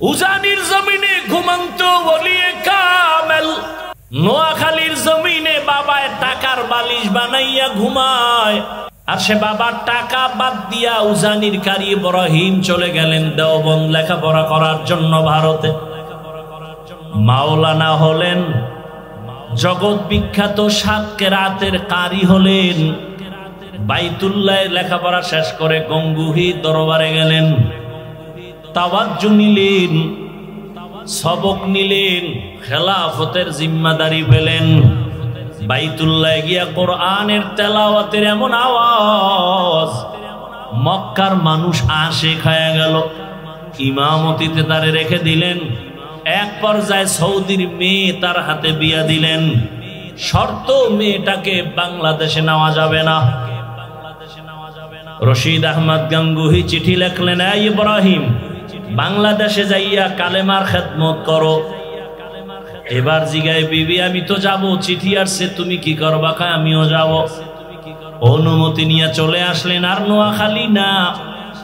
উজানির জমিনে ঘুমন্ত ওলিয়ে কামেল, নোয়াখালীর জমিনে বাবায় টাকার বালিশ বানাইয়া ঘুমায়। আর সে বাবার টাকা বাদ দিয়া উজানির কারি ইব্রাহিম চলে গেলেন দেওবন্দ লেখাপড়া করার জন্য ভারতে। মাওলানা হলেন, জগৎ বিখ্যাত 7 কেরাতের কারি হলেন। বাইতুল্লাহ লেখাপড়া শেষ করে গঙ্গুহি দরবারে গেলেন, তাওয়াজ্জু নিলেন, সবক নিলেন, খেলাফতের জিম্মাদারি পেলেন। বাইতুল্লাহ গিয়া কোরআনের তেলাওয়াতের এমন আওয়াজ, মক্কার মানুষ আশিক হয়ে গেল। ইমামতিতে তারে রেখে দিলেন। এক পর্যায়ে সৌদির মেয়ে তার হাতে বিয়া দিলেন। শর্ত, মেয়েটাকে বাংলাদেশে নেওয়া যাবে না। রশিদ আহমদ গাঙ্গুহি চিঠি লিখলেন, এই ইব্রাহিম, বাংলাদেশে যাইয়া কালেমার খেদমত করো। এবার জিগায় বিবি, আমি তো যাব, চিঠি আসছে, তুমি কি করবা? আমিও যাব। অনুমতি নিয়ে চলে আসলেন। আর নোয়াখালী না,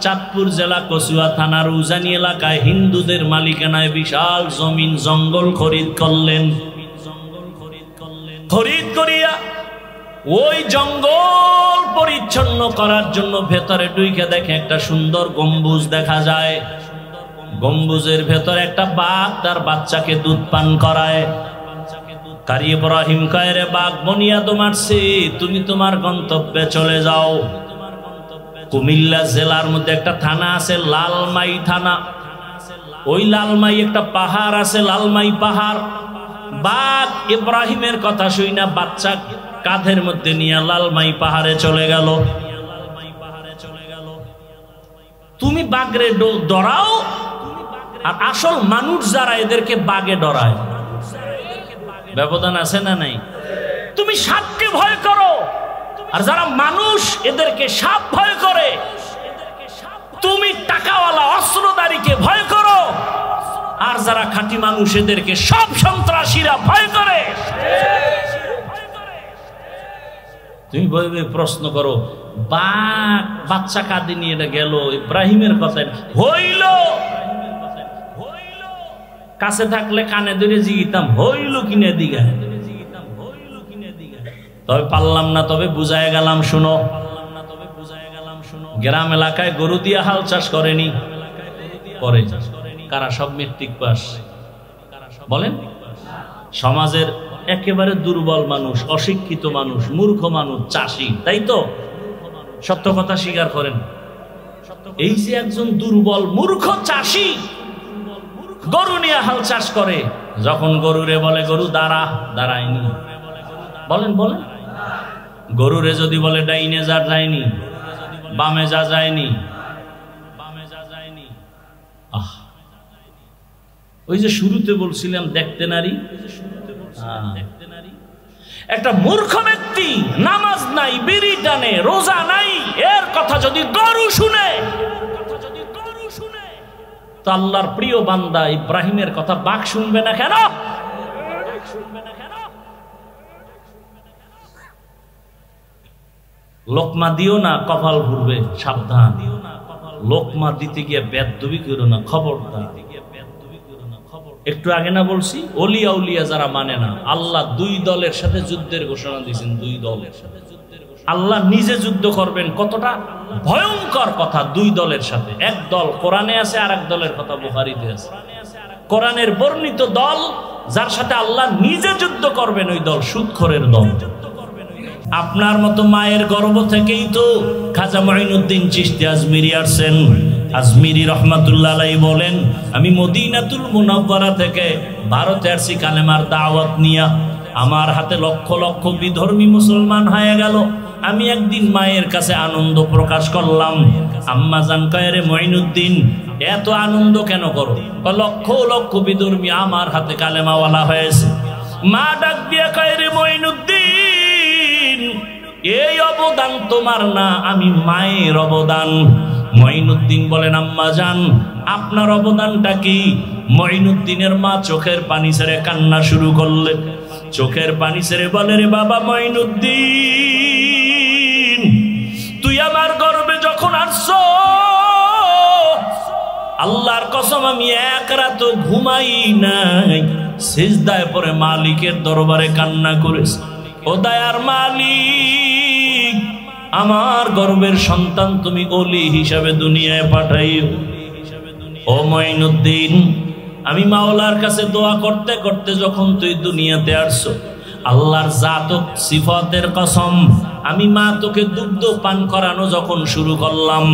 চাঁদপুর জেলা কচুয়া থানার উজানি এলাকায় হিন্দুদের মালিকানায় বিশাল জমিন জঙ্গল খরিদ করলেন। খরিদ করিয়া ওই জঙ্গল পরিচ্ছন্ন করার জন্য ভেতরে ঢুকে দেখে একটা সুন্দর গম্বুজ দেখা যায়। গম্বুজের ভেতর একটা বাঘ তার বাচ্চাকে দুধ পান করায়। কারি ইব্রাহিম কয়, রে বাঘ বুনিয়াদ মারছে, তুমি তোমার গন্তব্যে চলে যাও। কুমিল্লা জেলার মধ্যে একটা থানা আছে, লালমাই থানা। ওই লালমাই একটা পাহাড় আছে, লালমাই পাহাড়। বাঘ ইব্রাহিমের কথা শুই না বাচ্চা কাঁধের মধ্যে নিয়ে লালমাই পাহাড়ে চলে গেল। তুমি বাঘরে ডরাও, আর আসল মানুষ যারা এদেরকে বাঘে ডরায়, ব্যবধান আছে না নাই? তুমি সাপকে ভয় করো, আর যারা মানুষ এদেরকে সাপ ভয় করে। তুমি টাকাওয়ালা অস্ত্রধারীকে ভয় করো, আর যারা খাঁটি মানুষ এদেরকে সব সন্ত্রাসীরা ভয় করে। তুমি বলবে, প্রশ্ন করো, বাঘ বাচ্চা কাঁদে নিয়ে এটা গেল, ইব্রাহিমের কথা হইল। কাছে থাকলে কানে ধরে জিগিতাম, হইল কিনে দিগা। তবে পারলাম না, তবে বুঝায় গেলাম। শুনো, গ্রাম এলাকায় গরু দিয়া হাল চাষ করেনি, করে। কারা? সব মেট্রিক পাস। বলেন, সমাজের একেবারে দুর্বল মানুষ, অশিক্ষিত মানুষ, মূর্খ মানুষ, চাষি, তাই তো? সত্য কথা স্বীকার করেন। এই যে একজন দুর্বল মূর্খ চাষি গরু নিয়ে হাল চাষ করে, যখন গরুরে বলে গরু দাঁড়া, দাঁড়ায়নি। বলেন বলেন, গরুরে যদি বলে ডাইনে যা, যায়নি, বামে যা, যায়নি। ওই যে শুরুতে বলছিলাম দেখতে নারী, একটা মূর্খ ব্যক্তি নামাজ নাই, বিড়ি টানে, রোজা নাই, এর কথা যদি গরু শুনে, তো আল্লাহর প্রিয় বান্দা ইব্রাহিমের কথা বাঘ শুনবে না কেন? লোকমা দিও না, কপাল ঘুরবে, সাবধান। লোকমা দিতে গিয়ে বেদবি করো না, খবরদার। একটু আগে না বলছি, ওলিয়া উলিয়া যারা মানে না, আল্লাহ 2 দলের সাথে যুদ্ধের ঘোষণা দিয়েছেন। 2 দলের সাথে আল্লাহ নিজে যুদ্ধ করবেন। কতটা ভয়ঙ্কর কথা! 2 দলের সাথে। এক দল কোরআনে আছে, আর এক দলের কথা বুখারীতে আছে। কোরআনের বর্ণিত দল, যার সাথে আল্লাহ নিজে যুদ্ধ করবেন, ওই দল সুদখোরের দল। আপনার মতো মায়ের গর্ভ থেকেই তো খাজা মঈনুদ্দিন চিশতি আজমিরি আসছেন। আজমিরি রহমাতুল্লাহ আলাইহি বলেন, আমি মদিনাতুল মুনাওয়ারা থেকে ভারতে আসছি কালেমার দাওয়াত নিয়া। আমার হাতে লক্ষ লক্ষ বিধর্মী মুসলমান হয়ে গেল। আমি একদিন মায়ের কাছে আনন্দ প্রকাশ করলাম। আম্মা জান কয়, রে মঈনুদ্দিন, এত আনন্দ কেন করো? লক্ষ লক্ষ বিধর্মী আমার হাতে কালেমাওয়ালা হয়েছে। মা ডাক দিয়া কয়, রে মঈনুদ্দিন, এই অবদান তোমার না, আমি মায়ের অবদান। মঈনুদ্দিন বলেন, আম্মা জান, আপনার অবদানটা কি? মঈনুদ্দিনের মা চোখের পানি ছেড়ে কান্না শুরু করলেন। চোখের পানি ছেড়ে বলে, রে বাবা মঈনুদ্দিন, তুই আমার গর্ভে যখন আসছো, আল্লাহর কসম আমি এক রাত ঘুমাই নাই, সিজদায় পড়ে মালিকের দরবারে কান্না করেছি, ও দয়ার মালিক, আমার গর্বের সন্তান তুমি ওলি হিসাবে দুনিয়ায় পাঠাইও। ও মঈনুদ্দিন, আমি মাওলার কাছে দোয়া করতে করতে যখন তুই দুনিয়াতে আসছো, আল্লাহর জাত ও সিফাতের কসম, আমি মা তোকে দুগ্ধ পান করানো যখন শুরু করলাম,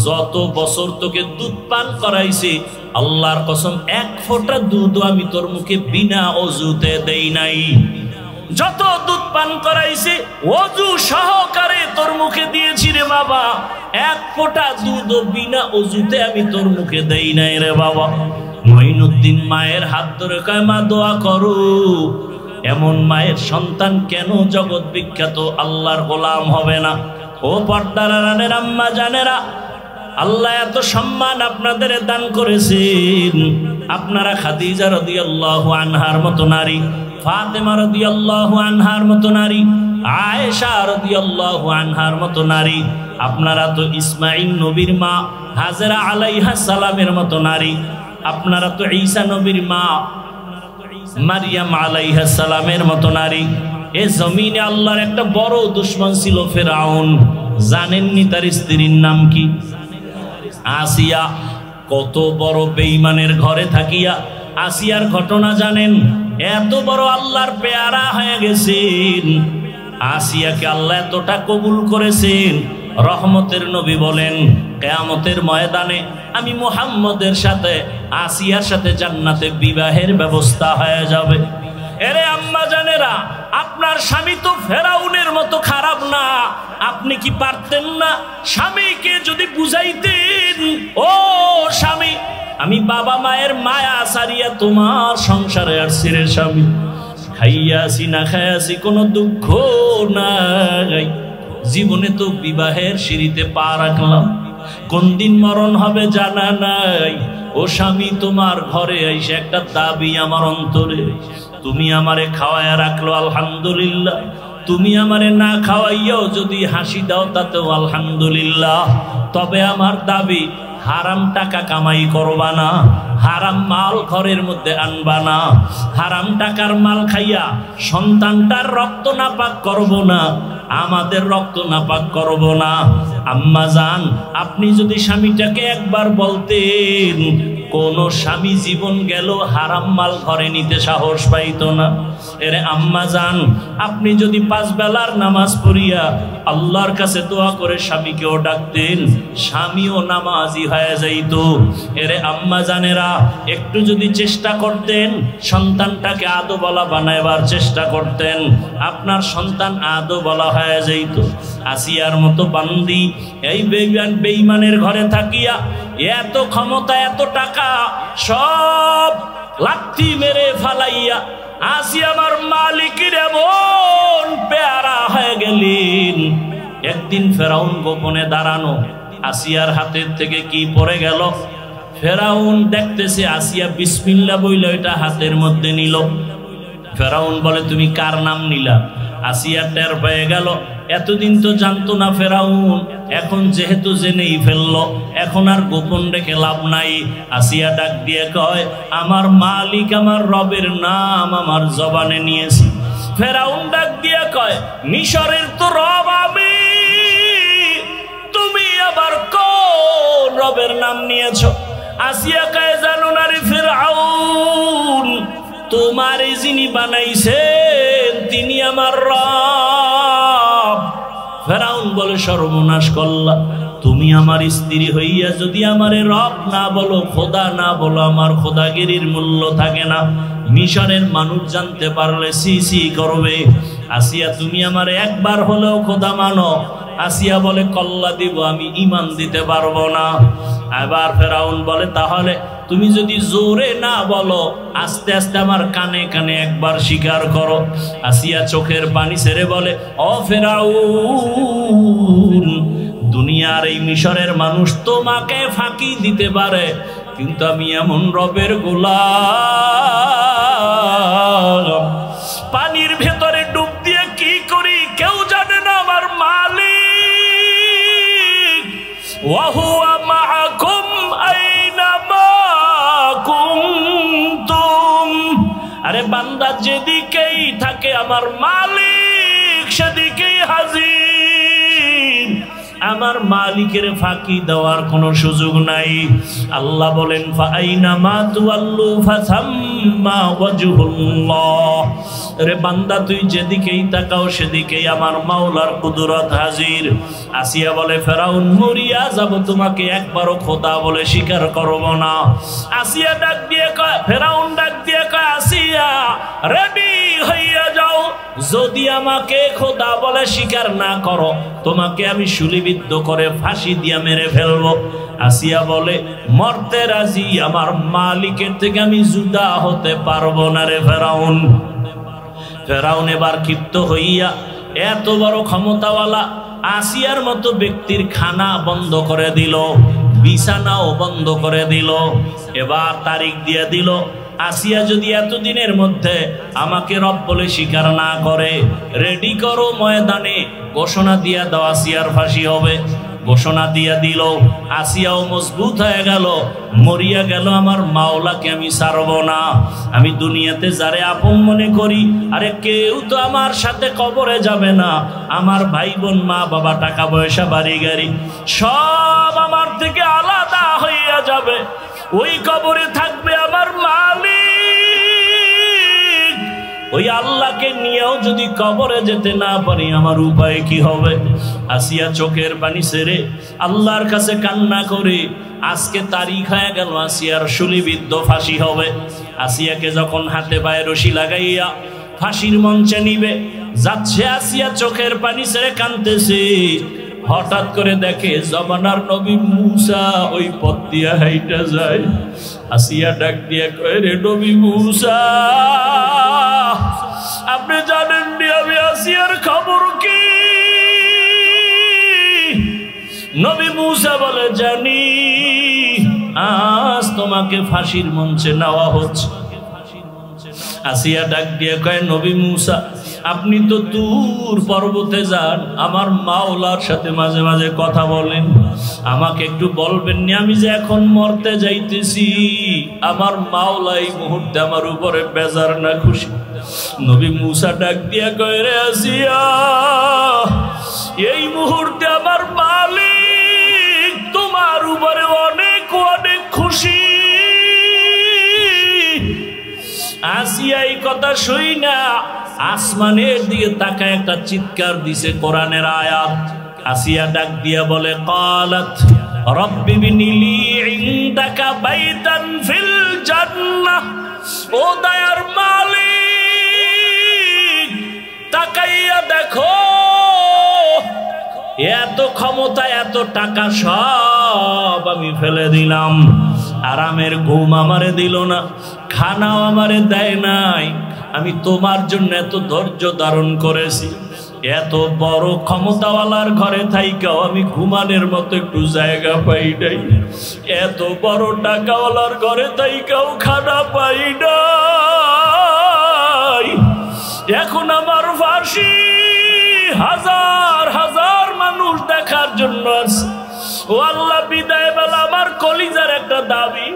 যত বছর তোকে দুধ পান করাইছি, আল্লাহর কসম এক ফোঁটা দুধ আমি তোর মুখে বিনা অজুতে দেই নাই। যত দুধ পান করাইছি অজু সহকারে তোর মুখে দিয়েছি রে বাবা, এক ফোঁটা দুধ বিনা অজুতে আমি তোর মুখে দেই নাই রে বাবা। মঈনুদ্দিন মায়ের হাত ধরে কয়, মা দোয়া করো, এমন মায়ের সন্তান কেন জগৎ বিখ্যাত আল্লাহর গোলাম হবে না? ও পর্দার আড়ালের আম্মা জানেরা, আল্লাহ এত সম্মান আপনাদের দান করেছেন। আপনারা খাদিজা রাদিয়াল্লাহু আনহার মতো নারী, ফাতেমা রাদিয়াল্লাহু আনহার মতো নারী, আয়েশা রাদিয়াল্লাহু আনহার মতো নারী, আপনারা তো ইসমাঈল নবীর মা হাজেরা আলাইহা সালামের মতো নারী, আপনারা তো ঈসা নবীর মা মারিয়াম আলাইহা সালামের মতো নারী। এ জমিনে আল্লাহর একটা বড় দুশমন ছিল ফেরাউন। জানেননি তার স্ত্রীর নাম কি? আসিয়া। কত বড় বেঈমানের ঘরে থাকিয়া আসিয়ার ঘটনা জানেন? এত বড় আল্লাহর পেয়ারা হয়ে গেছেন। আসিয়াকে আল্লাহ এতটা কবুল করেছেন, রহমতের নবী বলেন কিয়ামতের ময়দানে আমি মুহাম্মদের সাথে আসিয়ার সাথে জান্নাতে বিবাহের ব্যবস্থা হয়ে যাবে। এরে আম্মা জানেরা, আপনার স্বামী তো ফেরাউনের মতো খারাপ না। আপনি কি পারতেন না স্বামীকে যদি বুঝাইতেন, ও স্বামী, আমি বাবা মায়ের মায়া সারিয়া তোমার সংসারে আসছি রে স্বামী, খাইয়াছি না খাইয়াছি কোনো দুঃখ নাই, জীবনে তো বিবাহের সিঁড়িতে পা রাখলাম, কোন দিন মরণ হবে জানা নাই। ও স্বামী, তোমার ঘরে এসে একটা দাবি আমার অন্তরে, তুমি আমারে খাওয়াইয়া রাখলো আলহামদুলিল্লাহ, তুমি আমারে না খাওয়াইয়াও যদি হাসি দাও তাতেও আলহামদুলিল্লাহ, তবে আমার দাবি হারাম টাকা কামাই করবা না, হারাম মাল ঘরের মধ্যে আনবা না, হারাম টাকার মাল খাইয়া সন্তানটার রক্ত নাপাক করব না, আমাদের রক্ত নাপাক করব না। আম্মা জান, আপনি যদি স্বামীটাকে একবার বলতেন, কোন স্বামী জীবন গেল হারাম মাল ঘরে নিতে সাহস পাইতো না। এরে আম্মা জান, আপনি যদি 5 বেলার নামাজ পড়িয়া আল্লাহর কাছে দোয়া করে স্বামীকেও ডাকতেন, স্বামীও নামাজি হয়ে যাইত। এরে আম্মা জানেরা, একটু যদি চেষ্টা করতেন, সন্তানটাকে আদো বলা বানাইবার চেষ্টা করতেন, আপনার সন্তান আদো বলা হয়ে যাইত। আসিয়ার মতো বান্দি এই বেঈমানের ঘরে থাকিয়া এত ক্ষমতা, এত টাকা সব লাথি মেরে ফালাইয়া আসিয়া আমার মালিকের এমন পেয়ারা হয়ে গেলেন। একদিন ফেরাউন গোপনে দাঁড়ানো, আসিয়ার হাতের থেকে কি পড়ে গেল, ফেরাউন দেখতেছে, আসিয়া বিসমিল্লাহ বইলে ওইটা হাতের মধ্যে নিল। ফেরাউন বলে, তুমি কার নাম নিলা? আসিয়া টের পেয়ে গেল, এতদিন তো জানতো না ফেরাউন, এখন যেহেতু জেনেই ফেললো, এখন আর গোপন রেখে লাভ নাই। আসিয়া ডাক দিয়ে কয়, আমার মালিক, আমার রবের নাম আমার জবানে নিয়েছি। ফেরাউন ডাক দিয়ে কয়, মিশরের তো রব আমি, তুমি আবার কোন রবের নাম নিয়েছো? আসিয়া কয়, জানো না রে ফেরাউন, তোমার যিনি বানাইছেন তিনি আমার রব। ফেরাউন বলে, সর্বনাশ করলা, তুমি আমার স্ত্রী হইয়া যদি আমারে রব না বলো, খোদা না বলো, আমার খোদাগিরির মূল্য থাকে না। মিশরের মানুষ জানতে পারলে সি সি করবে। আসিয়া, তুমি আমারে একবার হলেও খোদা মানো। আসিয়া বলে, কল্লা দিব, আমি ঈমান দিতে পারবো না। এবার ফেরাউন বলে, তাহলে তুমি যদি জোরে না বলো, আস্তে আস্তে আমার কানে কানে একবার স্বীকার করো। আসিয়া চোখের পানি ছেড়ে বলে, ও ফেরাউন, দুনিয়ার এই মিশরের মানুষ তোমাকে ফাঁকি দিতে পারে, কিন্তু আমি এমন রবের গোলাম, পানির ভেতরে ডুব দিয়ে কি করি কেউ জানে না। আমার মালিক, ওয়া হুয়া মাআকুম আইনা যেদিকেই থাকে আমার মালিক সেদিকেই হাজির। আমার মালিকের ফাঁকি দেওয়ার কোনো সুযোগ নাই। আল্লাহ বলেন ফাআইনামা তুওয়াল্লু ফাসাম্মা ওয়াজহুল্লাহ। রে বান্দা তুই যেদিকেই তাকাও সেদিকেই আমার মাওলার কুদরত হাজির। আসিয়া বলে ফেরাউন মরিয়া যাব, তোমাকে একবারও খোদা বলে স্বীকার করব না। আসিয়া ডাক দিয়ে কয়, ফেরাউন ডাক দিয়ে কয় আসিয়া রেডি হইয়া যাও, যদি আমাকে খোদা বলে স্বীকার না করো তোমাকে আমি শুলিবিদ্ধ করে ফাঁসি দিয়ে মেরে ফেলবো। আসিয়া বলে মরতে রাজি, আমার মালিকের থেকে আমি জুদা হতে পারবো না রে ফেরাউন। ফেরাউন এবার ক্ষিপ্ত হইয়া এত বড় ক্ষমতাওয়ালা আসিয়ার মতো ব্যক্তির খানা বন্ধ করে দিল, বিছানাও বন্ধ করে দিল। এবার তারিখ দিয়ে দিল, আসিয়া যদি এতদিনের মধ্যে আমাকে রব বলে স্বীকার না করে, রেডি করো ময়দানে ঘোষণা দিয়া দাও আসিয়ার ফাঁসি হবে। ঘোষণা দিয়া দিল, আসিয়াও মজবুত হয়ে গেল, মরিয়া গেল আমার মাওলাকে আমি ছাড়ব না। আমি দুনিয়াতে যারে আপন মনে করি, আরে কেউ তো আমার সাথে কবরে যাবে না। আমার ভাই বোন মা বাবা টাকা পয়সা বাড়ি গাড়ি সব আমার থেকে আলাদা হইয়া যাবে, ওই কবরে থাকবে আমার মালিক। ওই আল্লাহকে নিয়েও যদি কবরে যেতে না পারি আমার উপায় কি হবে? আসিয়া চোখের পানি ছেড়ে আল্লাহর কাছে কান্না করে, আজকে তারিখ হয়ে গেল আসিয়ার শুলিবিদ্ধ ফাঁসি হবে। আসিয়াকে যখন হাতে পায়ে রশি লাগাইয়া ফাঁসির মঞ্চে নিবে যাচ্ছে, আসিয়া চোখের পানি ছেড়ে কাঁদতেছে। হঠাৎ করে দেখে জমানার নবী মুসা ওই পথ দিয়া হাইটা যায়। আসিয়া ডাক দিয়া কয়, রে নবী মুসা, আপনি জানেন নি আমি আসিয়ার খবর কি? নবী মুসা বলে, জানি, আজ তোমাকে ফাঁসির মঞ্চে নেওয়া হচ্ছে। আসিয়া ডাক দিয়ে কয়, নবী মুসা, আপনি তো দূর পর্বতে যান, আমার মাওলার সাথে মাঝে মাঝে কথা বলেন, আমাকে একটু বলবেন না আমি যে এখন মরতে যাইতেছি, আমার মাওলা এই মুহূর্তে আমার উপরে বেজার না খুশি? নবী মুসা ডাক দিয়া কয়, রে আসিয়া, এই মুহূর্তে আমার মালিক তোমার উপরে অনেক অনেক খুশি। আসিয়া এই কথা শুই না আসমানের দিকে তাকায় একটা চিৎকার দিছে কোরআনের আয়াত। আসিয়া ডাক দিয়া বলে, ক্বালাত রব্বি বিনিলি ইনদাকা বাইতান ফিল জান্নাহ। ও দয়ার মালিক, তাকাইয়া দেখো, এত ক্ষমতা এত টাকা সব আমি ফেলে দিলাম, আরামের ঘুম আমারে দিল না, খানাও আমারে দেয় নাই, আমি তোমার জন্য এত ধৈর্য ধারণ করেছি, এত বড় ক্ষমতাওয়ালার ঘরে থাইকাও আমি ঘুমানোর মতো একটু জায়গা পাই নাই, এত বড় টাকাওয়ালার ঘরে থাইকাও খানা পাই নাই। এখন আমার ফাঁসি হাজার হাজার মানুষ দেখার জন্য আছে। ও আল্লাহ, বিদায় বেলা আমার কলিজার একটা দাবি,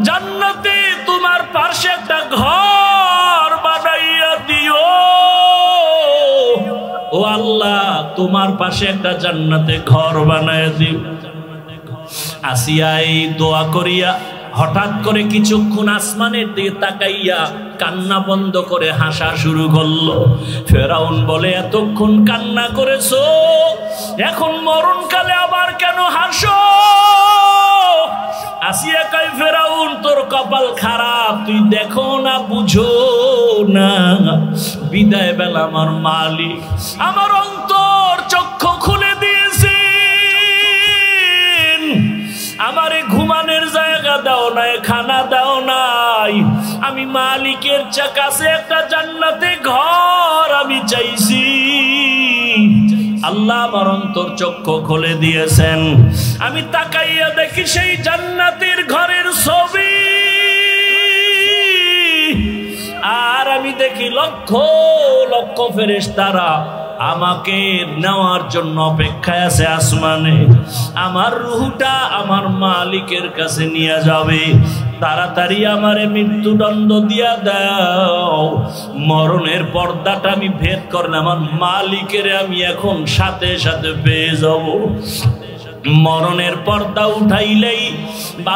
জান্নাতে তোমার পাশে একটা ঘর বানাইয়া দিও। ও আল্লাহ, তোমার পাশে একটা জান্নাতে ঘর বানাইয়া দিও। আসিয়া এই দোয়া করিয়া হঠাৎ করে কিছুক্ষণ আসমানের দিকে তাকাইয়া কান্না বন্ধ করে হাসা শুরু করলো। ফেরাউন বলে, এতক্ষণ কান্না করেছো, এখন মরণকালে আবার কেন হাসো? আসিয়া কয়, ফেরাউন তোর কপাল খারাপ, তুই দেখো না, বুঝো না, বিদায় বেলা আমার মালিক আমার অন্তর চক্ষু খুলে দিয়েছেন, আমারে ঘুমানোর জায়গা দাও নাই, খানা দাও নাই, আমি মালিকের কাছে একটা জান্নাতে ঘর আমি চাইছি। আল্লাহ আমার অন্তর চক্ষু খুলে দিয়েছেন, আমি তাকাইয়া দেখি সেই জান্নাতের ঘরের ছবি, আর আমি দেখি লক্ষ লক্ষ ফেরেশতারা আমাকে নেওয়ার জন্য অপেক্ষায় আছে আসমানে। আমার রূহটা আমার মালিকের কাছে নিয়ে যাবে। তাড়াতাড়ি আমারে মৃত্যুদণ্ড দিয়া দাও। মরণের পর্দাটা আমি ভেদ করলে আমার মালিকের আমি এখন সাথে সাথে পেয়ে যাব। মরণের পর্দা উঠাইলেই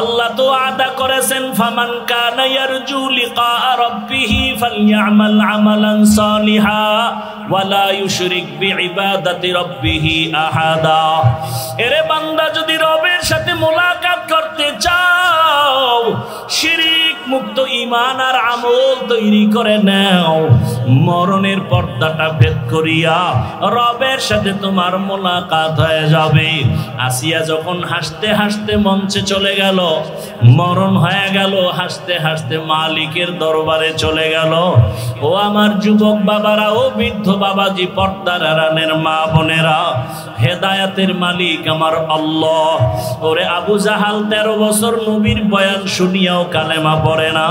আল্লাহ তো আদা করেছেন, ফামান কানা ইয়ারজু লিকা রাব্বিহি ফালইআমাল আমালান সালিহা ওয়ালা ইউশরিক বিইবাদাতি রাব্বিহি আহাদা। এরে বান্দা, যদি রবের সাথে মোলাকাত করতে চাও, শিরিক মুক্ত ঈমান আর আমল তৈরি করে নাও। মরণের পর্দাটা ভেদ করিয়া রবের সাথে তোমার মোলাকাত হয়ে যাবে। আসিয়া যখন হাসতে হাসতে মঞ্চে চলে গেল, মরণ হয়ে গেল, হাসতে হাসতে মালিকের দরবারে চলে গেল। ও আমার যুবক বাবারা, ও বৃদ্ধ বাবাজি, পর্দার আড়ালের মা বোনেরা, হেদায়েতের মালিক আমার আল্লাহ। ওরে আবু জাহাল 13 বছর নবীর বয়ান শুনিয়াও কালেমা পড়ে না।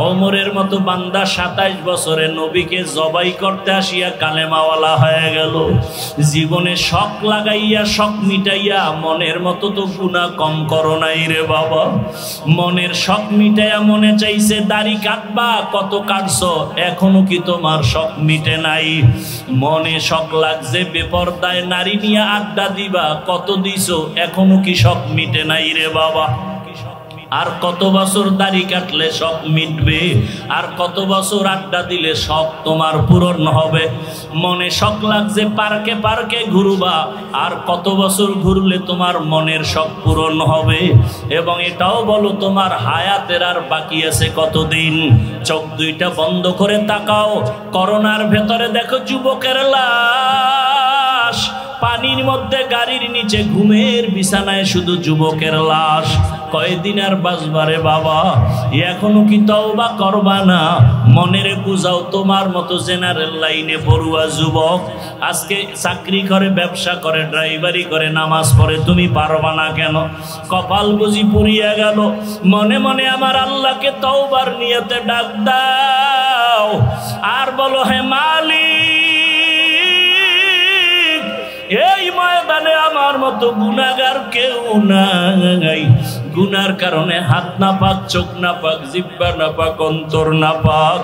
ওমরের মতো বান্দা 27 বছরে নবীকে জবাই করতে আসিয়া কালেমাওয়ালা হয়ে গেল। জীবনে শখ লাগাইয়া শখ মিটাইয়া মনের মতো তো গুনাহ কম করো নাই রে বাবা। মনের শখ মিটাইয়া মনে চাইছে দাড়ি কাটবা, কত কাটছো, এখনো কি তোমার শখ মিটে নাই? মনে শখ লাগছে বেপরদায় নারী নিয়ে আড্ডা দিবা, কত দিছো, এখনো কি শখ মিটে নাই রে বাবা? আর কত বছর দাড়ি কাটলে শখ মিটবে? আর কত বছর আড্ডা দিলে শখ তোমার পূরণ হবে? মনে শখ লাগছে পার্কে পার্কে ঘুরবা, আর কত বছর ঘুরলে তোমার মনের শখ পূরণ হবে? এবং এটাও বলো, তোমার হায়াতের আর বাকি আছে কতদিন? চোখ দুইটা বন্ধ করে তাকাও, করোনার ভেতরে দেখো যুবকের লাশ, পানির মধ্যে গাড়ির নিচে ঘুমের বিছানায় শুধু যুবকের লাশ। কয়দিন আর বাঁচবারে বাবা? এখনো কি তওবা করবা না? মনের বুঝাও, তোমার মতো জেনারেল লাইনে পড়ুয়া যুবক আজকে চাকরি করে, ব্যবসা করে, ড্রাইভারি করে, নামাজ পড়ে, তুমি পারবা না কেন? কপাল বুঝি পুড়িয়া গেল। মনে মনে আমার আল্লাহকে তওবার নিয়তে ডাক দাও আর বলো, হে মালিক, এই ময়দানে আমার মতো গুনাহগার কেউ নাই। গুনার কারণে হাত না পাক, চোখ না পাক, জিহ্বা না পাক, অন্তর না পাক।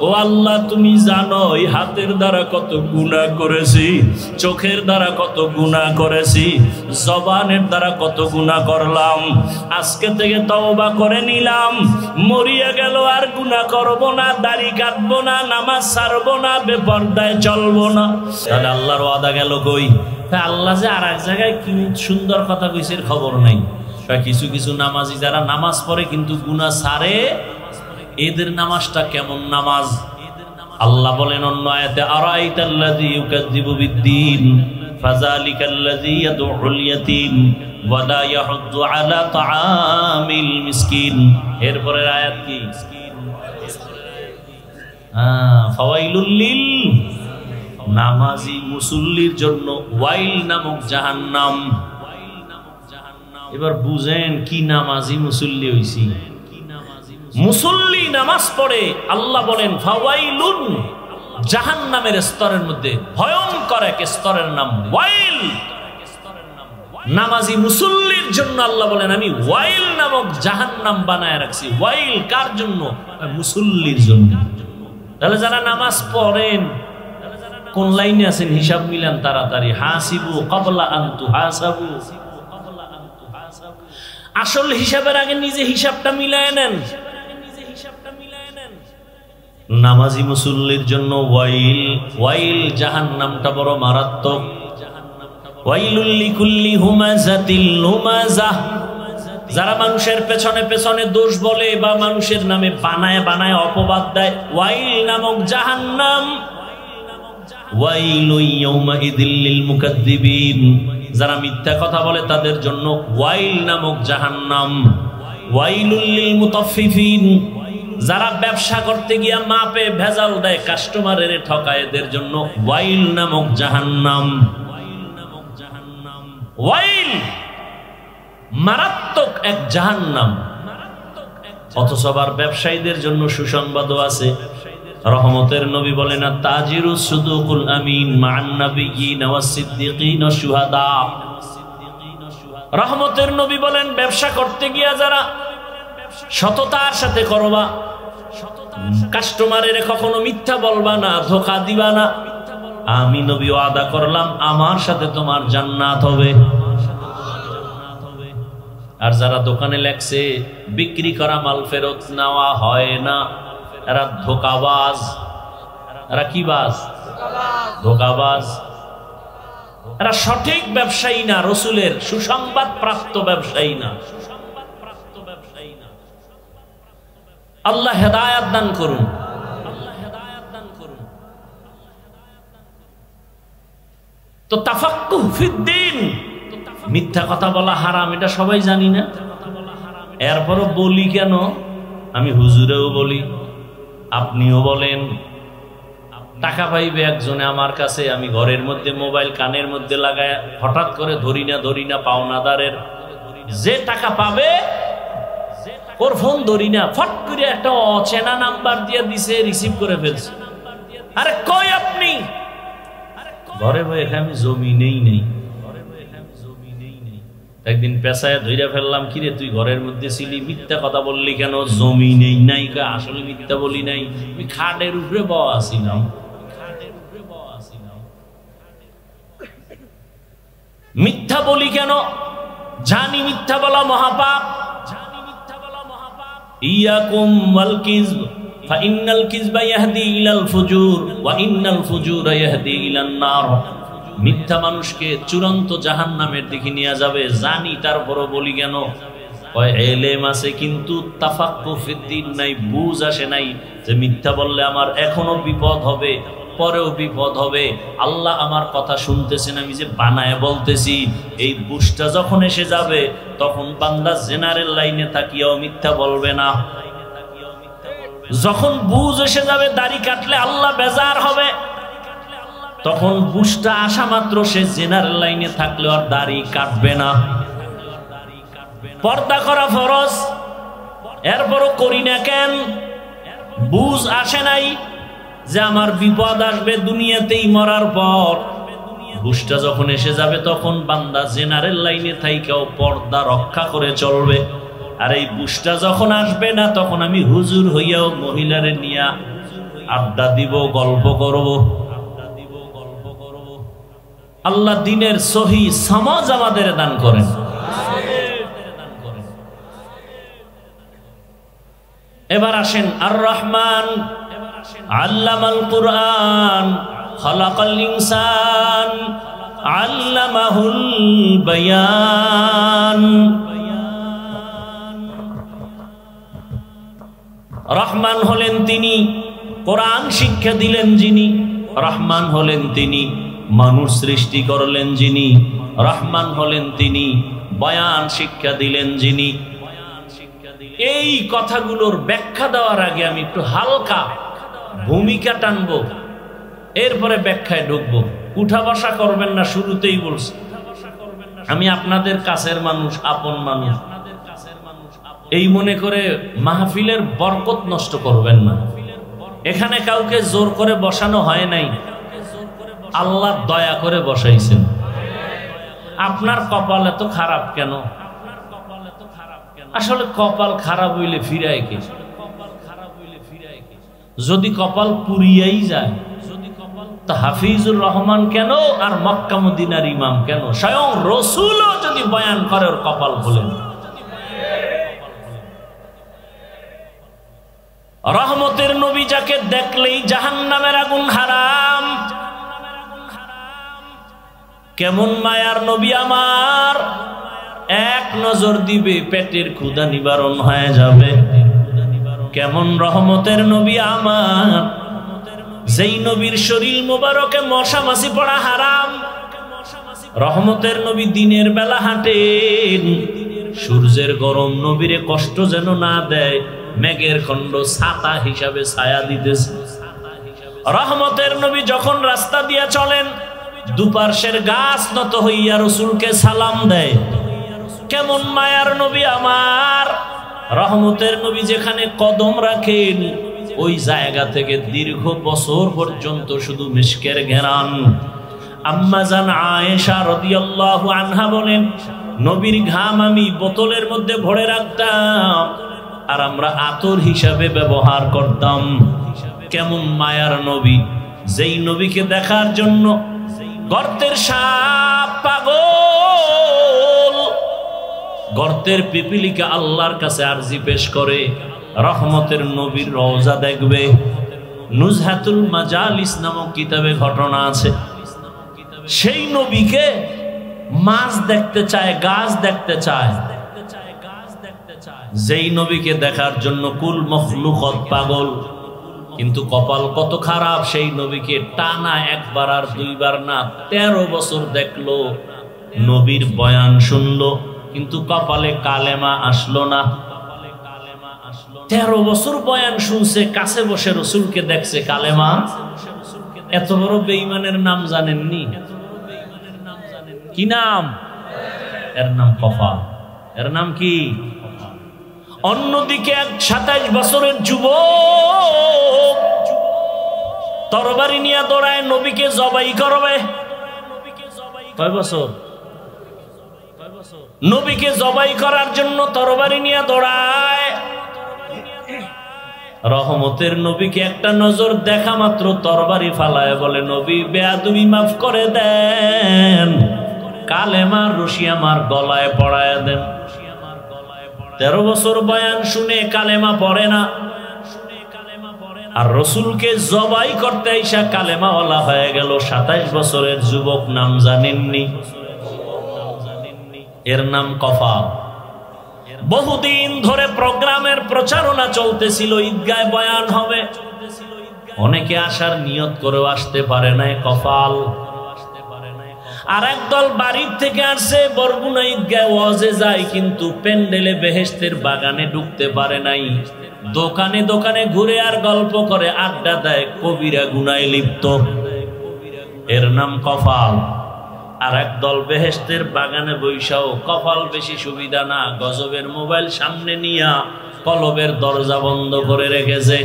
ও আল্লাহ, তুমি জানো এই হাতের দ্বারা কত গুনাহ করেছি, চোখের দ্বারা কত গুনাহ করেছি, জবানের দ্বারা কত গুনাহ করলাম। আজকে থেকে তওবা করে নিলাম, মরিয়া গেল আর গুনাহ করব না, দাড়ি কাটবো না, নামাজ ছাড়বো না, বেপরদায় চলবো না। তাহলে আল্লাহর ওয়াদা গেল কই? আল্লাহ যে আর এক জায়গায় কি সুন্দর কথা কইছে খবর নাই। কিছু কিছু নামাজি যারা নামাজ পড়ে কিন্তু গুনাহ ছাড়ে, এদের নামাজটা কেমন নামাজ? আল্লাহ বলেন অন্য আয়াতে, আরাইতাল্লাযী ইউকাযযিবু বিদ্দীন ফাযালিকাল্লাযী ইয়াদউল ইয়াতীম ওয়া লা ইয়াহুদ্দু আলা তাআমিল মিসকিন। এরপরের আয়াত কি? ফাওয়াইলুল লিল নামাজি মুসল্লির জন্য ওয়াইল নামক জাহান্নাম। এবার বুঝেন কি নামাজি মুসল্লি হইছি। মুসল্লি নামাজ পড়ে, আল্লাহ বলেন ফাওয়াইলুন, জাহান্নামের স্তরের মধ্যে ভয়ঙ্কর এক স্তরের নাম ওয়াইল। নামাজি মুসল্লির জন্য আল্লাহ বলেন আমি ওয়াইল নামক জাহান্নাম বানায় রাখছি। ওয়াইল কার জন্য? মুসল্লির জন্য। তাহলে যারা নামাজ পড়েন কোন লাইনে আছেন হিসাব মিলান তাড়াতাড়ি। হাসিবু ক্বাবলা আন তুহাসাবু, আসল হিসাবের আগে নিজে হিসাবটা মিলায় নেন। নামাজি মুসল্লির জন্য ওয়াইল, ওয়াইল জাহান্নামটা বড় মারাত্মক। ওয়াইলুল লিকুল্লি হুমাযাতিল লুমাযাহ, যারা মানুষের পেছনে পেছনে দোষ বলে বা মানুষের নামে বানায় বানায় অপবাদ দেয়, ওয়াইল নামক জাহান্নাম। ওয়াইলু ইয়াউমাইযিল লিল মুকাদ্দিবিন, যারা মিথ্যা কথা বলে তাদের জন্য ওয়াইল নামক জাহান্নাম। ওয়াইলুল লিল মুতাফফিফিন, যারা ব্যবসা করতে গিয়া মাপে ভেজাল দেয়, কাস্টমারের ঠকায়, এদের জন্য ওয়াইল নামক জাহান্নাম। ওয়াইল মারাত্মক এক জাহান্নাম। অথচ আবার ব্যবসায়ীদের জন্য সুসংবাদও আছে। রহমতের নবী বলেন তাজিরুস সুদুকুল আমিন মান নাবিয়্যিন ওয়াস সিদ্দিকিন ওয়াস শুহাদা। রহমতের নবী বলেন ব্যবসা করতে গিয়া যারা সততার সাথে করবা, কাস্টমারের কখনো মিথ্যা বলবা না, ধোঁকা দিবা না, আমি নবী ওয়াদা করলাম আমার সাথে তোমার জান্নাত হবে। আর যারা দোকানে লেখছে বিক্রি করা মাল ফেরত নেওয়া হয় না, এরা ধোঁকাবাজ। এরা কি বাজ? ধোঁকাবাজ। এরা সঠিক ব্যবসায়ী না, রসুলের সুসংবাদ প্রাপ্ত ব্যবসায়ী না। আল্লাহ হেদায়েত দান করুন। তো তাফাক্কুহ ফিদ্দীন, মিথ্যা কথা বলা হারাম এটা সবাই জানি না, এরপরও বলি কেন? আমি হুজুরেও বলি, আপনিও বলেন। টাকা পাইবে একজনে আমার কাছে, আমি ঘরের মধ্যে মোবাইল কানের মধ্যে লাগায় হঠাৎ করে ধরি না পাওনাদারের যে টাকা পাবে ওর ফোন ধরি না, ফট করে একটা অচেনা নাম্বার দিয়ে দিছে, রিসিভ করে ফেলছে। আরে কই আপনি? ঘরে বই এখানে আমি জমি নেই। একদিন পেশায় ধইরা ফেললাম, কিরে তুই ঘরের মধ্যে ছিলি, মিথ্যা কথা বললি কেন? জমি নেই নাই। আসলে মিথ্যা বলি নাই, আমি খাটের উপরে বওয়া ছিলাম। মিথ্যা বলি কেন? জানি মিথ্যা বলা মহাপাপ। ইয়াকুম ওয়াল কিযব ফাইন্নাল কিযবা ইয়াহদি ইলাল ফুজুর ওয়া ইন্নাল ফুজুরা ইয়াহদি ইলান নার। মিথ্যা মানুষকে চূড়ান্ত জাহান্নামের দিকে নিয়ে যাবে, জানি তারপরও বলি কেন? কয় ইলম আছে কিন্তু তাফাক্কুহ ফিদ্দীন নাই, বুঝ আসে নাই যে মিথ্যা বললে আমার এখনো বিপদ হবে, পরেও বিপদ হবে। আল্লাহ আমার কথা শুনতেছেন, আমি যে বানায় বলতেছি, এই বুঝটা যখন এসে যাবে তখন বান্দা জেনারেল লাইনে তাকিয়েও মিথ্যা বলবে না। যখন বুঝ এসে যাবে দাড়ি কাটলে আল্লাহ বেজার হবে, তখন বুঝটা আসা মাত্র সে জেনারেল লাইনে থাকলে আর দাড়ি কাটবে না। পর্দা করা ফরজ, এরপরও করি না কেন? বুঝ আসে নাই যে আমার বিপদ আসবে দুনিয়াতেই মরার পর। বুঝটা যখন এসে যাবে তখন বান্দা জেনারেল লাইনে থাইকাও পর্দা রক্ষা করে চলবে। আর এই বুঝটা যখন আসবে না তখন আমি হুজুর হইয়াও মহিলারে নিয়া আড্ডা দিব, গল্প করব। আল্লাহ দিনের সহি সমাজ আমাদের দান করেন। এবার আসেন, আর রহমান আল্লামাল কুরআন খালাকাল ইনসান আল্লামাহুল বায়ান। রহমান হলেন তিনি, কোরআন শিক্ষা দিলেন যিনি। রহমান হলেন তিনি, মানুষ সৃষ্টি করলেন যিনি। রহমান হলেন তিনি, বয়ান শিক্ষা দিলেন যিনি। এই কথাগুলোর ব্যাখ্যা দেওয়ার আগে আমি একটু হালকা ভূমিকা টানবো, এরপরে ব্যাখ্যায় ঢুকবো। উঠা বসা করবেন না, শুরুতেই বলছি আমি আপনাদের কাছের মানুষ, আপন মানুষ। এই মনে করে মাহফিলের বরকত নষ্ট করবেন না। এখানে কাউকে জোর করে বসানো হয় নাই, আল্লাহ দয়া করে বসাইছেন। আপনার কপাল এত খারাপ কেন? আসলে কপাল খারাপ হইলে ফিরায় কে? যদি কপাল পুরিয়াই যায়, তা হাফিজুর রহমান কেন আর মক্কা মদিনার ইমাম কেন? স্বয়ং রসুলও যদি বয়ান করে ওর কপাল খোলেন। রহমতের নবী যাকে দেখলেই জাহান্নামের আগুন হারাম। কেমন মায়ার নবী আমার, এক নজর দিবে পেটের ক্ষুধা নিবারণ হয়ে যাবে। কেমন রহমতের নবী আমার, যেই নবীর শরীর মোবারকে মশা মাছি পড়া হারাম। রহমতের নবী দিনের বেলা হাঁটেন, সূর্যের গরম নবীরে কষ্ট যেন না দেয়, মেঘের খণ্ড ছাতা হিসাবে ছায়া দিতেছে। রহমতের নবী যখন রাস্তা দিয়া চলেন, দুপার্শ্বের গাছ নত হইয়া রসুলকে সালাম দেয়। কেমন মায়ার নবী আমার, রহমতের নবী যেখানে কদম রাখেন ওই জায়গা থেকে দীর্ঘ বছর পর্যন্ত শুধু মিশকের ঘেরান। আম্মা জান আয়েশা রাদিয়াল্লাহু আনহা বলেন, নবীর ঘাম আমি বোতলের মধ্যে ভরে রাখতাম আর আমরা আতর হিসাবে ব্যবহার করতাম। কেমন মায়ার নবী, যেই নবীকে দেখার জন্য গর্তের সাপ পাগল, গর্তের পিপিলিকা আল্লাহর কাছে আরজি পেশ করে রহমতের নবীর রওজা দেখবে। নুজহাতুল মাজালিস নামক কিতাবে ঘটনা আছে, সেই নবীকে মাছ দেখতে চায়, গাছ দেখতে চায়। যেই নবীকে দেখার জন্য কুল মখলুকত পাগল, কিন্তু কপাল কত খারাপ, সেই নবীকে টানা একবার আর দুইবার না 13 বছর দেখলো, নবীর বয়ান শুনলো, কিন্তু কপালে কালেমা আসলো না। 13 বছর বয়ান শুনছে, কাছে বসে রসুলকে দেখছে, কালেমা। এত বড় বেঈমানের নাম জানেননি? কি নাম? এর নাম কপাল। এর নাম কি? অন্যদিকে এক 27 বছরের যুবক তরবারি নিয়ে দৌড়ায় নবীকে জবাই করবে। কয় বছর? নবীকে জবাই করার জন্য তরবারি নিয়ে দৌড়ায়। রহমতের নবীকে একটা নজর দেখা মাত্র তরবারি ফালায় বলে, নবী বেয়াদবি মাফ করে দেন, কালেমার রশি আমার গলায় পড়ায় দেন। 13 বছর বয়ান শুনে কালেমা পড়ে না, আর রসুলকে জবাই করতে আইসা কালেমাওয়ালা হয়ে গেল। 27 বছরের যুবক, নাম জানেননি? এর নাম কফাল। বহুদিন ধরে প্রোগ্রামের প্রচারণা চলতেছিল, ঈদগায় বয়ান হবে, অনেকে আসার নিয়ত করেও আসতে পারে নাই, কফাল। আর একদল বাড়ির থেকে আসছে, বরগুনা ঈদগায় ওয়াজে যায়, কিন্তু প্যান্ডেলে বেহেশতের বাগানে ঢুকতে পারে নাই। দোকানে দোকানে ঘুরে আর গল্প করে, আড্ডা দেয়, কবিরা গুনায় লিপ্ত। এর নাম কফাল। আর একদল বেহেশতের বাগানে বৈশাও, কপাল বেশি সুবিধা না, গজবের মোবাইল সামনে নিয়া কলবের দরজা বন্ধ করে রেখেছে।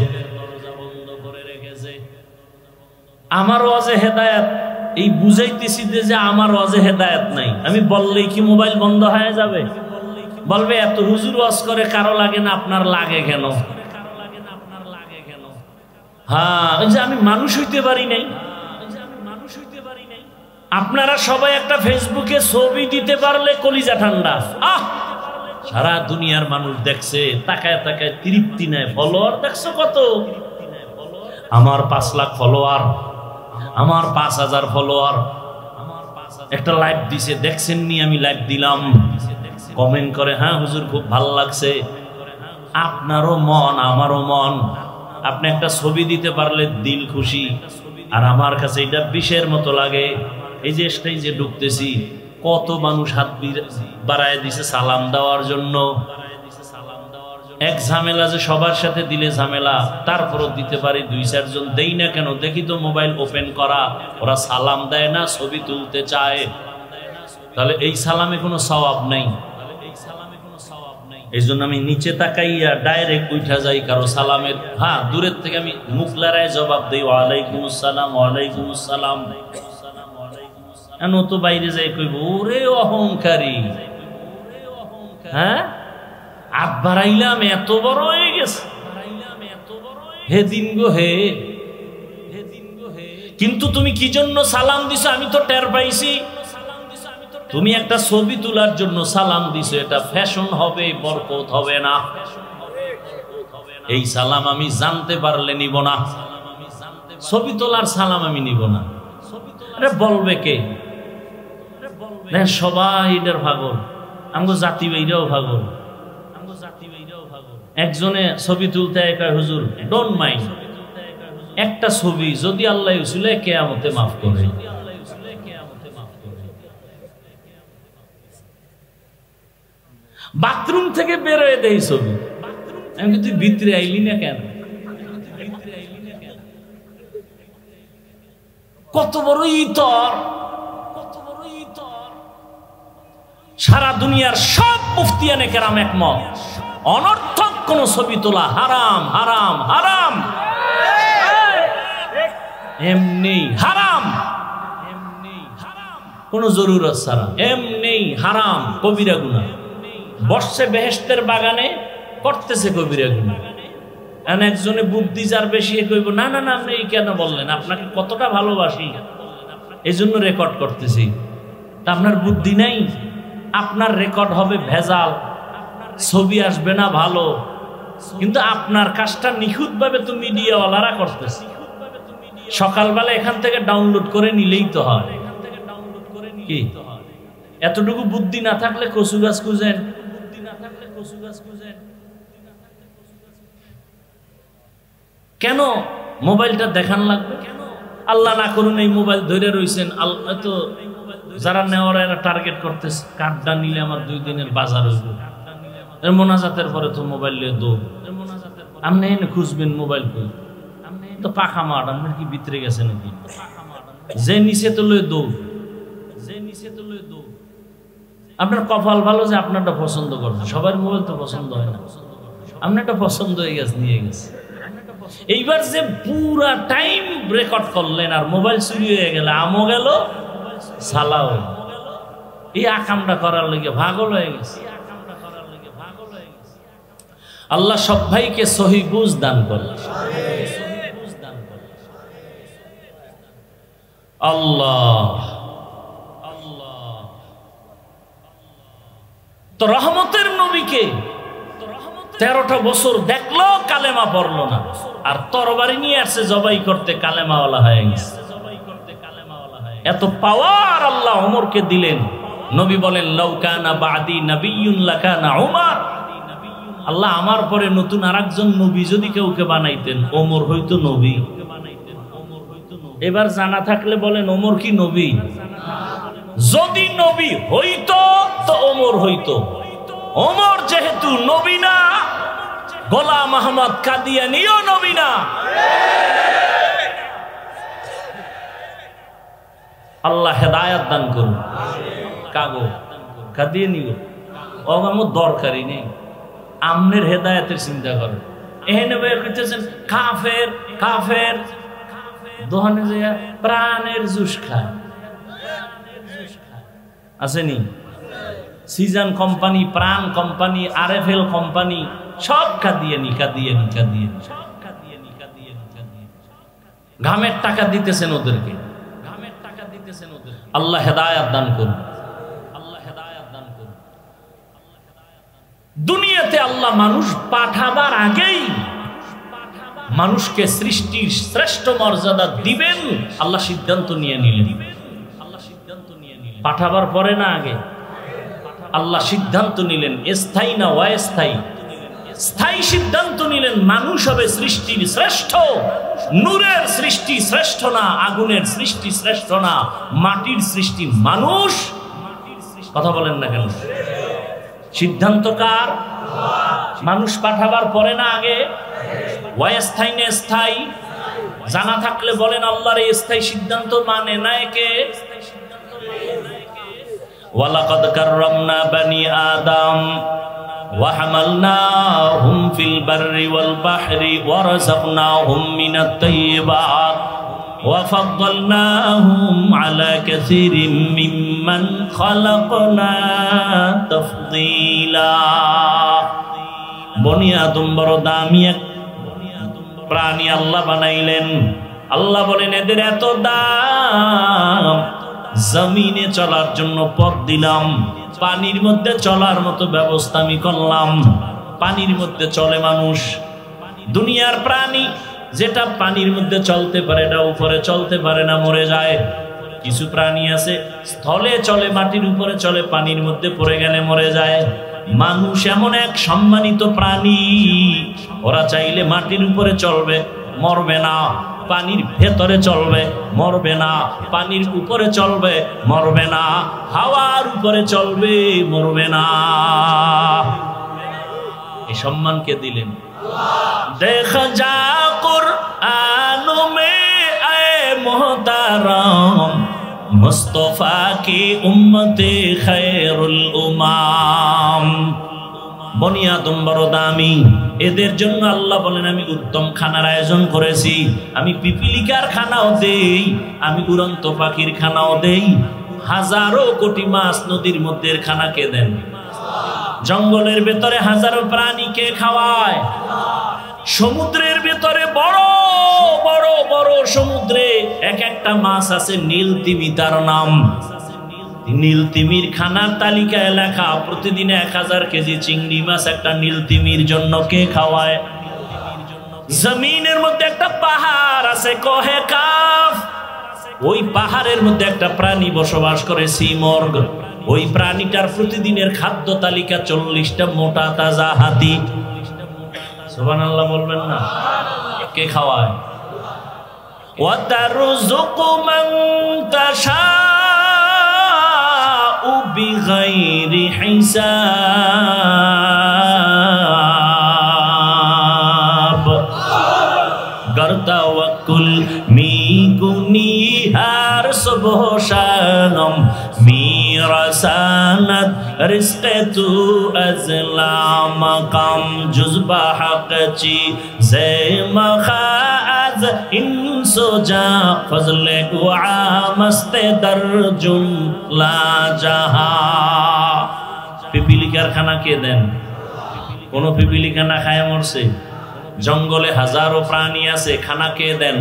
আমার ওয়াজে হেদায়েত, এই বুঝাইতেছি যে আমার ওয়াজে হেদায়েত নাই। আমি বললেই কি মোবাইল বন্ধ হয়ে যাবে? বলবে এত হুজুর ওয়াজ করে, কারো লাগে না, আপনার লাগে কেন? হ্যাঁ, ওই যে আমি মানুষ হইতে পারি নাই। আপনারা সবাই একটা ফেসবুকে ছবি দিতে পারলে কলিজা ঠান্ডা। সারা দুনিয়ার মানুষ দেখছে, তাকায় তাকায় তৃপ্তি নেয়। ফলোয়ার দেখছো কত? আমার 5 লাখ ফলোয়ার, আমার 5000 ফলোয়ার। একটা লাইভ দিছে, দেখছেন নি? আমি লাইভ দিলাম, কমেন্ট করে, হ্যাঁ হুজুর খুব ভালো লাগছে। আপনারও মন, আমারও মন। আপনি একটা ছবি দিতে পারলে দিল খুশি, আর আমার কাছে এটা বিষের মতো লাগে। এই যে স্টেজে ঢুকতেছি, কত মানুষ হাত বাড়ায় দিছে সালাম দেওয়ার জন্য। এক ঝামেলা যে সবার সাথে দিলে ঝামেলা, তারপরও দিতে পারি 2-4 জন, দেই না কেন? দেখি তো মোবাইল ওপেন করা, ওরা সালাম দেয় না, ছবি তুলতে চায়। তাহলে এই সালামে কোনো সওয়াব নাই। এই জন্য আমি নিচে তাকাইয়া ডাইরেক্ট উঠা যাই কারো সালামের। হ্যাঁ, দূরের থেকে আমি মুখ লড়ায় জবাব দিই, ওয়ালাইকুম আসসালাম, ওয়ালাইকুম আসসালাম। তো বাইরে যাই কইব, ওরে অহংকারী, হ্যাঁ হাত বাড়াইলাম, এত বড় হয়ে গেছে, হে দিন গো হে। কিন্তু তুমি কি জন্য সালাম দিছো আমি তো টের পাইছি। তুমি একটা ছবি তোলার জন্য সালাম দিছো, এটা ফ্যাশন হবে, বরকত হবে না। এই সালাম আমি জানতে পারলে নিব না, ছবি তোলার সালাম আমি নিব না। আরে বলবে কে? সবাই এটার ভাগল, আমগো জাতি ভাইরাও ভাগল। একজনে ছবি তুলতে কয়, হুজুর ডোন্ট মাইন্ড, একটা ছবি যদি আল্লাহ উসিলে কিয়ামতে মাফ করে। বাথরুম থেকে বের হয়ে দেয় ছবি, আমি তুই ভিতরে আইলি না কেন? কত বড় ইতর, কত বড় ইতর। সারা দুনিয়ার সব মুফতিয়ানে কেরাম একমত, অনর্থক কোনো ছবি তোলা হারাম হারাম হারাম, এমনি হারাম, কোন জরুরত ছাড়া এমনি হারাম, কবিরা গুনাহ। বসছে বেহেশতের বাগানে, করতেছে কবিরা গুনাহ। একজনে বুদ্ধি যার বেশি কইব, না না না আপনি কেন বললেন, আপনাকে কতটা ভালোবাসি এই জন্য রেকর্ড করতেছি। তা আপনার বুদ্ধি নাই, আপনার রেকর্ড হবে ভেজাল, ছবি আসবে না ভালো, কিন্তু আপনার কাজটা নিখুঁত ভাবে তো মিডিয়াওয়ালারা করতেছে। সকালবেলা এখান থেকে ডাউনলোড করে নিলেই তো হয়। কি এতটুকু বুদ্ধি না থাকলে কচু গাছ খুঁজেন, কেন মোবাইলটা দেখান লাগবে? আল্লাহ না করুন এই মোবাইল ধরে রয়েছেন, আল্লাহ তো যারা নেওয়ার এরা টার্গেট করতেছে, কার্ডটা নিলে আমার 2 দিনের বাজার হইব। মোনাজাতের পরে তো মোবাইল নিয়ে দৌড়, আপনি এনে খুঁজবেন মোবাইল কই, তো পাখা মাঠ, আপনার কি ভিতরে গেছে নাকি? যে নিচে তো লয়ে দৌড়, যে নিচে তো লয়ে দৌড়। আপনার কপাল ভালো যে আপনারটা পছন্দ করছে, সবার মোবাইল তো পছন্দ হয় না, আপনারটা পছন্দ হয়ে গেছে, নিয়ে গেছে। এইবার যে পুরা টাইম রেকর্ড করলেন আর মোবাইল চুরি হয়ে গেল, আমও গেল সালাও, এই আকামটা করার লেগে ভাগল হয়ে গেছে। আল্লাহ সব ভাইকে সহি বুঝ দান করে। আল্লাহ তো রহমতের নবীকে 13টা বছর দেখলো, কালেমা পড়লো না, আর তরবারি নিয়ে আসছে জবাই করতে, কালেমাওয়ালা হয়ে গেছে। এত পাওয়ার আল্লাহ ওমরকে দিলেন। নবী বলেন, লাউ কানা বাদি নাবিয়্যুন লাকানা উমর, আল্লাহ আমার পরে নতুন আরেকজন নবী যদি কেউকে বানাইতেন, ওমর হইতো নবী। এবার জানা থাকলে বলেন, ওমর কি নবী? যদি নবী হইতো তো ওমর হইতো। ওমর যেহেতু নবী না, গোলাম আহমদ কাদিয়ানীও নবী না। আল্লাহ হেদায়াত দান করুন। কাগো কাদিয়ানী ও আমার দরকারই নেই, আমনের হেদায়াতের চিন্তা করেন। এখানে কইতেছেন কাফের কাফের, দোহানে যে প্রাণের জুস খায় আসেনি, সিজন কোম্পানি, প্রাণ কোম্পানি, আরএফএল কোম্পানি, সব কাদিয়ানী কাদিয়ানী কাদিয়ানী, ঘামের টাকা দিতেছেন ওদেরকে, ঘামের টাকা দিতেছেন ওদের। আল্লাহ হেদায়াত দান করুন, আল্লাহ হেদায়াত দান করুন। দুনিয়াতে আল্লাহ মানুষ পাঠাবার আগেই মানুষকে সৃষ্টির শ্রেষ্ঠ মর্যাদা দিবেন, আল্লাহ সিদ্ধান্ত নিয়ে নিলেন। আল্লাহ সিদ্ধান্ত নিয়ে নিলেন, পাঠাবার পরে না আগে আল্লাহ সিদ্ধান্ত নিলেন, স্থায়ী না অস্থায়ী। স্থায়ী সিদ্ধান্ত নিলেন, মানুষ হবে সৃষ্টির শ্রেষ্ঠ। নূরের সৃষ্টি শ্রেষ্ঠ না, আগুনের সৃষ্টি শ্রেষ্ঠ না, মাটির সৃষ্টি মানুষ। কথা বলেন না কেন? সিদ্ধান্ত কার? মানুষ পাঠাবার পরে না আগে? অস্থায়ী না স্থায়ী? জানা থাকলে বলেন, আল্লাহর এই স্থায়ী সিদ্ধান্ত মানে না একে? ওয়ালাকাদ কাররামনা বানি আদম ওয়া হামালনাহুম ফিল বাররি ওয়াল বাহরি ওয়া রাযাকনাহুম মিনাত তাইয়্যিবাত ওয়া ফাদ্দালনাহুম আলা কাসীরিম মিম্মান খালাকনা তাফদীলা। বনি আদম বড় দামি এক প্রাণী আল্লাহ বানাইলেন। আল্লাহ বলেন, এদের এত দাম, জমিনে চলার জন্য পথ দিলাম, পানির মধ্যে চলার মতো ব্যবস্থা আমি করলাম। পানির মধ্যে চলে মানুষ। দুনিয়ার প্রাণী যেটা পানির মধ্যে চলতে পারে, এটা উপরে চলতে পারে না, মরে যায়। কিছু প্রাণী আছে স্থলে চলে, মাটির উপরে চলে, পানির মধ্যে পড়ে গেলে মরে যায়। মানুষ এমন এক সম্মানিত প্রাণী, ওরা চাইলে মাটির উপরে চলবে, মরবে না, পানির ভেতরে চলবে, মরবে না, পানির উপরে চলবে, মরবে না, হাওয়ার উপরে চলবে, মরবে না। এই সম্মান কে দিলেন? দেখা যা কুরআন মে আয়ে মুহতারাম মুস্তফা কি উম্মতে খায়রুল উমাম। বনি আদম বড় দামি, এদের জন্য আল্লাহ বলেন আমি উত্তম খানার আয়োজন করেছি। আমি পিপিলিকার খানাও দেই, আমি উড়ন্ত পাখির খানাও দেই, হাজারো কোটি মাছ নদীর মধ্যে খানা কে দেন? জঙ্গলের ভেতরে হাজারো প্রাণীকে খাওয়ায়, সমুদ্রের ভেতরে বড় বড় বড় সমুদ্রে এক একটা মাছ আছে, নীল তিমি তার নাম। নীল তিমির খানার তালিকায় লেখা প্রতিদিন 1000 কেজি চিংড়ি মাছ একটা নীল তিমির জন্য কে খাওয়ায়? জমিনের মধ্যে একটা পাহাড় আছে কহে কাফ, ওই পাহাড়ের মধ্যে একটা প্রাণী বসবাস করে সিমর্গ, ওই প্রাণীটার প্রতিদিনের খাদ্য তালিকা 40টা মোটা তাজা হাতি। সুবহানাল্লাহ বলবেন না? কে খাওয়ায়? ওয়া তারযুকু মান তাশাউ বিগাইরি হিসাব। गर तवक्कुल मी गुनिहार सुबह शाम मेरा सनद रिज़्क़ तू अज़ला मकाम जुज़्बा हक़ ची से मखाज़ इंसो जा फज़ले गुआमस्ते दर्जुन ला जहा। पिपीलिकार खाना के देन? कोनो पिपीलिका ना खाया मरसे? জঙ্গলে হাজারো প্রাণী আছে, খানা কে দেন?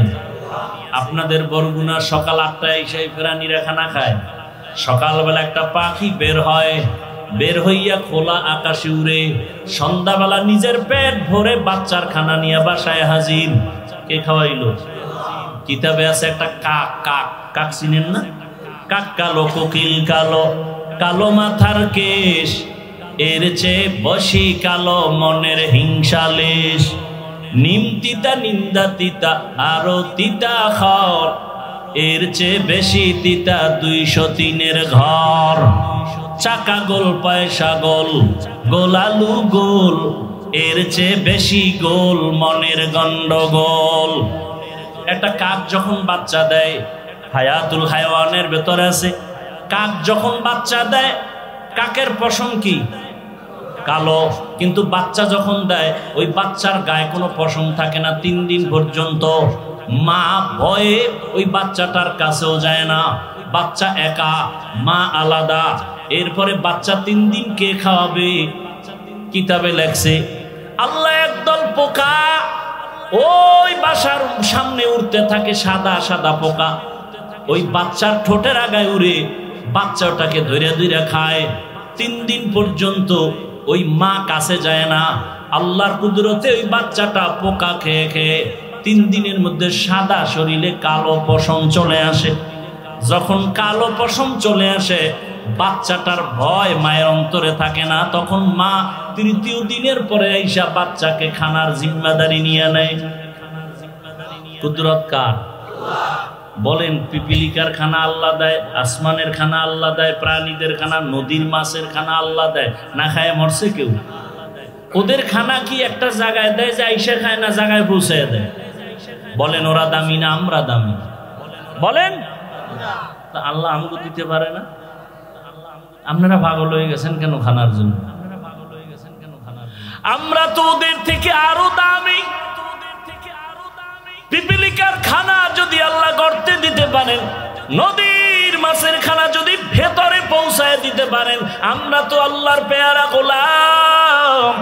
আপনাদের বরগুনা সকাল 8টায় সেই প্রাণীরা খানা খায়। সকালবেলা একটা পাখি বের হয়, বের হইয়া খোলা আকাশে উড়ে, সন্ধ্যাবেলা নিজের পেট ভরে বাচ্চার খানা নিয়ে বাসায় হাজির। কে খাওয়াইলো? কিতাবে আছে একটা কাক, কাক কাক চিনেন না? কাক কালো, কোকিল কালো, কালো মাথার কেশ, এর চেয়ে বসি কালো মনের হিংসালেশ। নিম তিতা নিন্দা তিতা আরো তিতা খর, এর চেয়ে বেশি তিতা 203-এর ঘর। চাকা গোল পয়সা গোল, গোলালু গোল, এর চেয়ে বেশি গোল মনের গন্ডগোল। একটা কাক যখন বাচ্চা দেয়, হায়াতুল হায়াওয়ানের ভেতরে আছে, কাক যখন বাচ্চা দেয় কাকের পশম কি? কালো। কিন্তু বাচ্চা যখন দেয় ওই বাচ্চার গায়ে কোনো পশম থাকে না 3 দিন পর্যন্ত। মা ভয়ে ওই বাচ্চাটার কাছেও যায় না, বাচ্চা একা, মা আলাদা। এরপরে বাচ্চা 3 দিন কে খাওয়াবে? কিতাবে লেখছে আল্লাহ একদল পোকা ওই বাসার সামনে উড়তে থাকে, সাদা সাদা পোকা, ওই বাচ্চার ঠোঁটের আগায় উড়ে বাচ্চাটাকে ধরে ধরে খায়। 3 দিন পর্যন্ত ওই মা কাছে যায় না। আল্লাহর কুদরতে ওই বাচ্চাটা পোকা খেয়ে খেয়ে 3 দিনের মধ্যে সাদা শরীরে কালো পশম চলে আসে। যখন কালো পশম চলে আসে বাচ্চাটার ভয় মায়ের অন্তরে থাকে না, তখন মা 3য় দিনের পরে আইসা বাচ্চাকে খানার জিম্মাদারি নিয়ে নেয়। কুদরত কার? বলেন, পিপিলিকার খানা আল্লাহ দেয়, আসমানের খানা আল্লাহ দেয়, প্রাণীদের খানা, নদীর মাছের খানা আল্লাহ দেয়। না খায় মরছে কেউ? ওদের খানা কি একটা জায়গায় দেয় যে আইসা খায়, না জায়গায় পৌঁছে দেয়? বলেন, ওরা দামি না আমরা দামি? বলেন, তা আল্লাহ আমাকে দিতে পারে না? আপনারা পাগল হয়ে গেছেন কেন খানার জন্য? আমরা তো ওদের থেকে আরো দামি। পিপিলিকার খানা যদি আল্লাহ গর্তে দিতে পারেন, নদীর মাছের খানা যদি ভেতরে পৌঁছায় দিতে পারেন, আমরা তো আল্লাহর পেয়ারা গোলাম।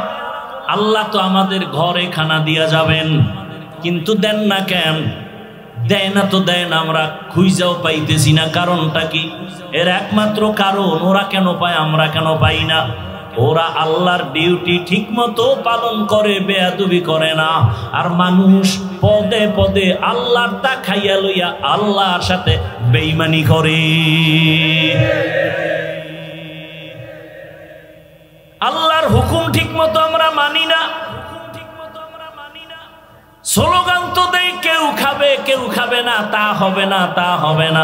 আল্লাহ তো আমাদের ঘরে খানা দিয়া যাবেন, কিন্তু দেন না কেন? দেয় না তো দেন, আমরা খুঁজাও পাইতেছি না। কারণটা কি? এর একমাত্র কারণ, ওরা কেন পায় আমরা কেন পাই না? ওরা আল্লাহর ডিউটি ঠিক মতো পালন করে, বেয়াদবি করে না। আর মানুষ পদে পদে আল্লাহর তা খাইয়া লইয়া আল্লাহর সাথে বেঈমানি করে। আল্লাহর হুকুম ঠিক মতো আমরা মানি না। স্লোগান তো দেই, কেউ খাবে কেউ খাবে না, তা হবে না তা হবে না।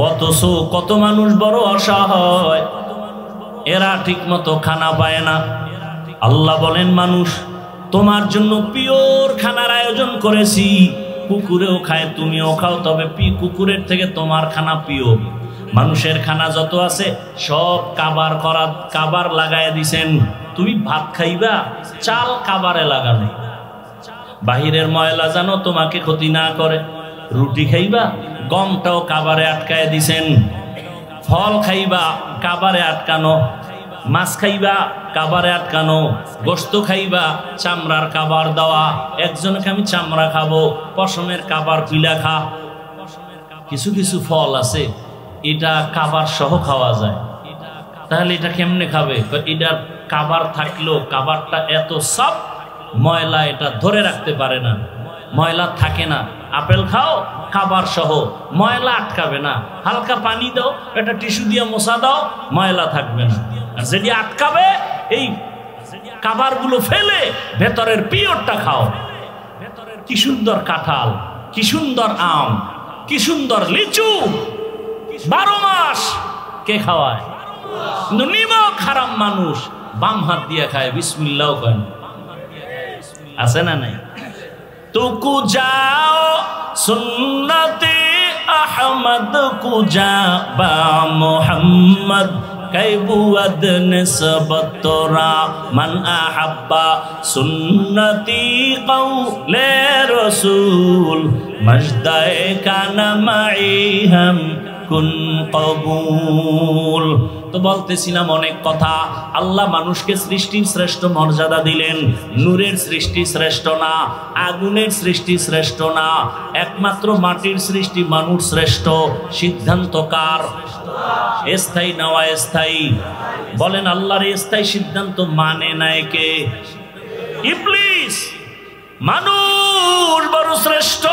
অথচ কত মানুষ বড় অসহায়, এরা ঠিক মতো খানা পায় না। আল্লাহ বলেন, মানুষ তোমার জন্য পিওর খানার আয়োজন করেছি, কুকুরেও খায় তুমিও খাও, তবে কুকুরের থেকে তোমার খানা পিওর। মানুষের খানা যত আছে সব কাবার লাগায় দিছেন। তুমি ভাত খাইবা, চাল কাবারে লাগানো। বাহিরের ময়লা জানো তোমাকে ক্ষতি না করে। রুটি খাইবা, গমটাও কাবারে আটকায় দিছেন। ফল খাইবা, কাবারে আটকানো। মাছ খাইবা, কাবারে আটকানো। গোশত খাইবা, চামড়ার কাবার দেওয়া। একজনকে আমি চামড়া খাবো, পশমের কাবার পিলা খা। কিছু কিছু ফল আছে এটা কাবার সহ খাওয়া যায়। তাহলে এটা কেমনে খাবে? এটার কাবার থাকলেও কাবারটা এত সব ময়লা এটা ধরে রাখতে পারে না, ময়লা থাকে না। আপেল খাও কাবার সহ, ময়লা আটকাবে না। হালকা পানি দাও, এটা টিস্যু দিয়ে মোছা দাও, ময়লা থাকবে না। আর যেটি আটকাবে এই কাবারগুলো ফেলে ভেতরের পিওরটা খাও। কি সুন্দর কাঁঠাল, কি সুন্দর আম, কি সুন্দর লিচু, 12 মাস কে খাওয়ায়? নিমক হারাম মানুষ বাম হাত দিয়ে খায়, বিসমিল্লাহ কয়। আছে না নাই? তুকু যাও সুন্নতে আহমদ কুজা বা মোহাম্মদ কৈবুয়াদ নিসবত তোরা মান আহাব্বা সুন্নতি কওলে রসুল মজদায়ে কানা মাইহাম কুন কবুল। তো বলতেছিলাম অনেক কথা। আল্লাহ মানুষকে সৃষ্টির শ্রেষ্ঠ মর্যাদা দিলেন। নূরের সৃষ্টি শ্রেষ্ঠ না, আগুনের সৃষ্টি শ্রেষ্ঠ না, একমাত্র মাটির সৃষ্টি মানুষ শ্রেষ্ঠ। সিদ্ধান্ত কার? স্থায়ী না অস্থায়ী? বলেন আল্লাহর স্থায়ী সিদ্ধান্ত মানে নাই কে? ইবলিস। মানুষ বড় শ্রেষ্ঠ।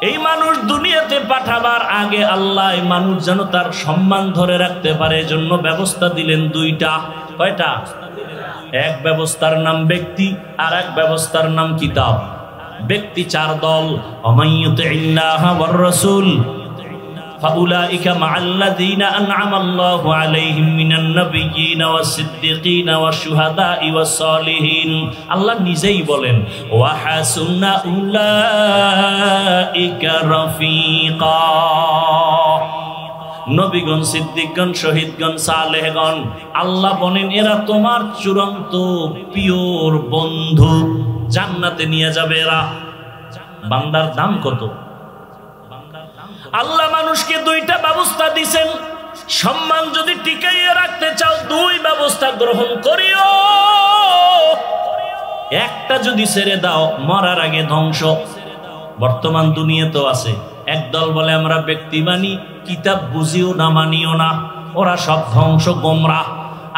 এই মানুষ দুনিয়াতে পাঠাবার আগে আল্লাহ এই মানুষ যেন তার সম্মান ধরে রাখতে পারে এজন্য ব্যবস্থা দিলেন 2টা। কয়টা? এক ব্যবস্থার নাম ব্যক্তি, আর এক ব্যবস্থার নাম কিতাব। ব্যক্তি 4 দল। অমাইয়ুতিল্লাহ ওয়ার রাসূল ফাউলাইকা মাআল্লাযীনা আন'আমাল্লাহু আলাইহিম মিনান নাবিয়্যিনা ওয়াস-সিদ্দীকিনা ওয়াশ-শুহাদা'i ওয়াস-সালিহিন। আল্লাহ নিজেই বলেন ওয়া হাসুনা উলাইকা রাফিকা। নবীগণ, সিদ্দিকগণ, শহীদগণ, সালেহগণ, আল্লাহ বলেন এরা তোমার চূড়ান্ত পিওর বন্ধু, জান্নাতে নিয়ে যাবে এরা। বান্দার দাম কত? আল্লাহ মানুষকে 2টা ব্যবস্থা দিয়েছেন। সম্মান যদি টিকাইয়ে রাখতে চাও 2 ব্যবস্থা গ্রহণ করিও। একটা যদি ছেড়ে দাও মরার আগে ধ্বংস। বর্তমান দুনিয়াতেও আছে একদল বলে আমরা ব্যক্তি মানি, কিতাব বুঝিও না, মানিও না, ওরা সব ধ্বংস, গোমরা।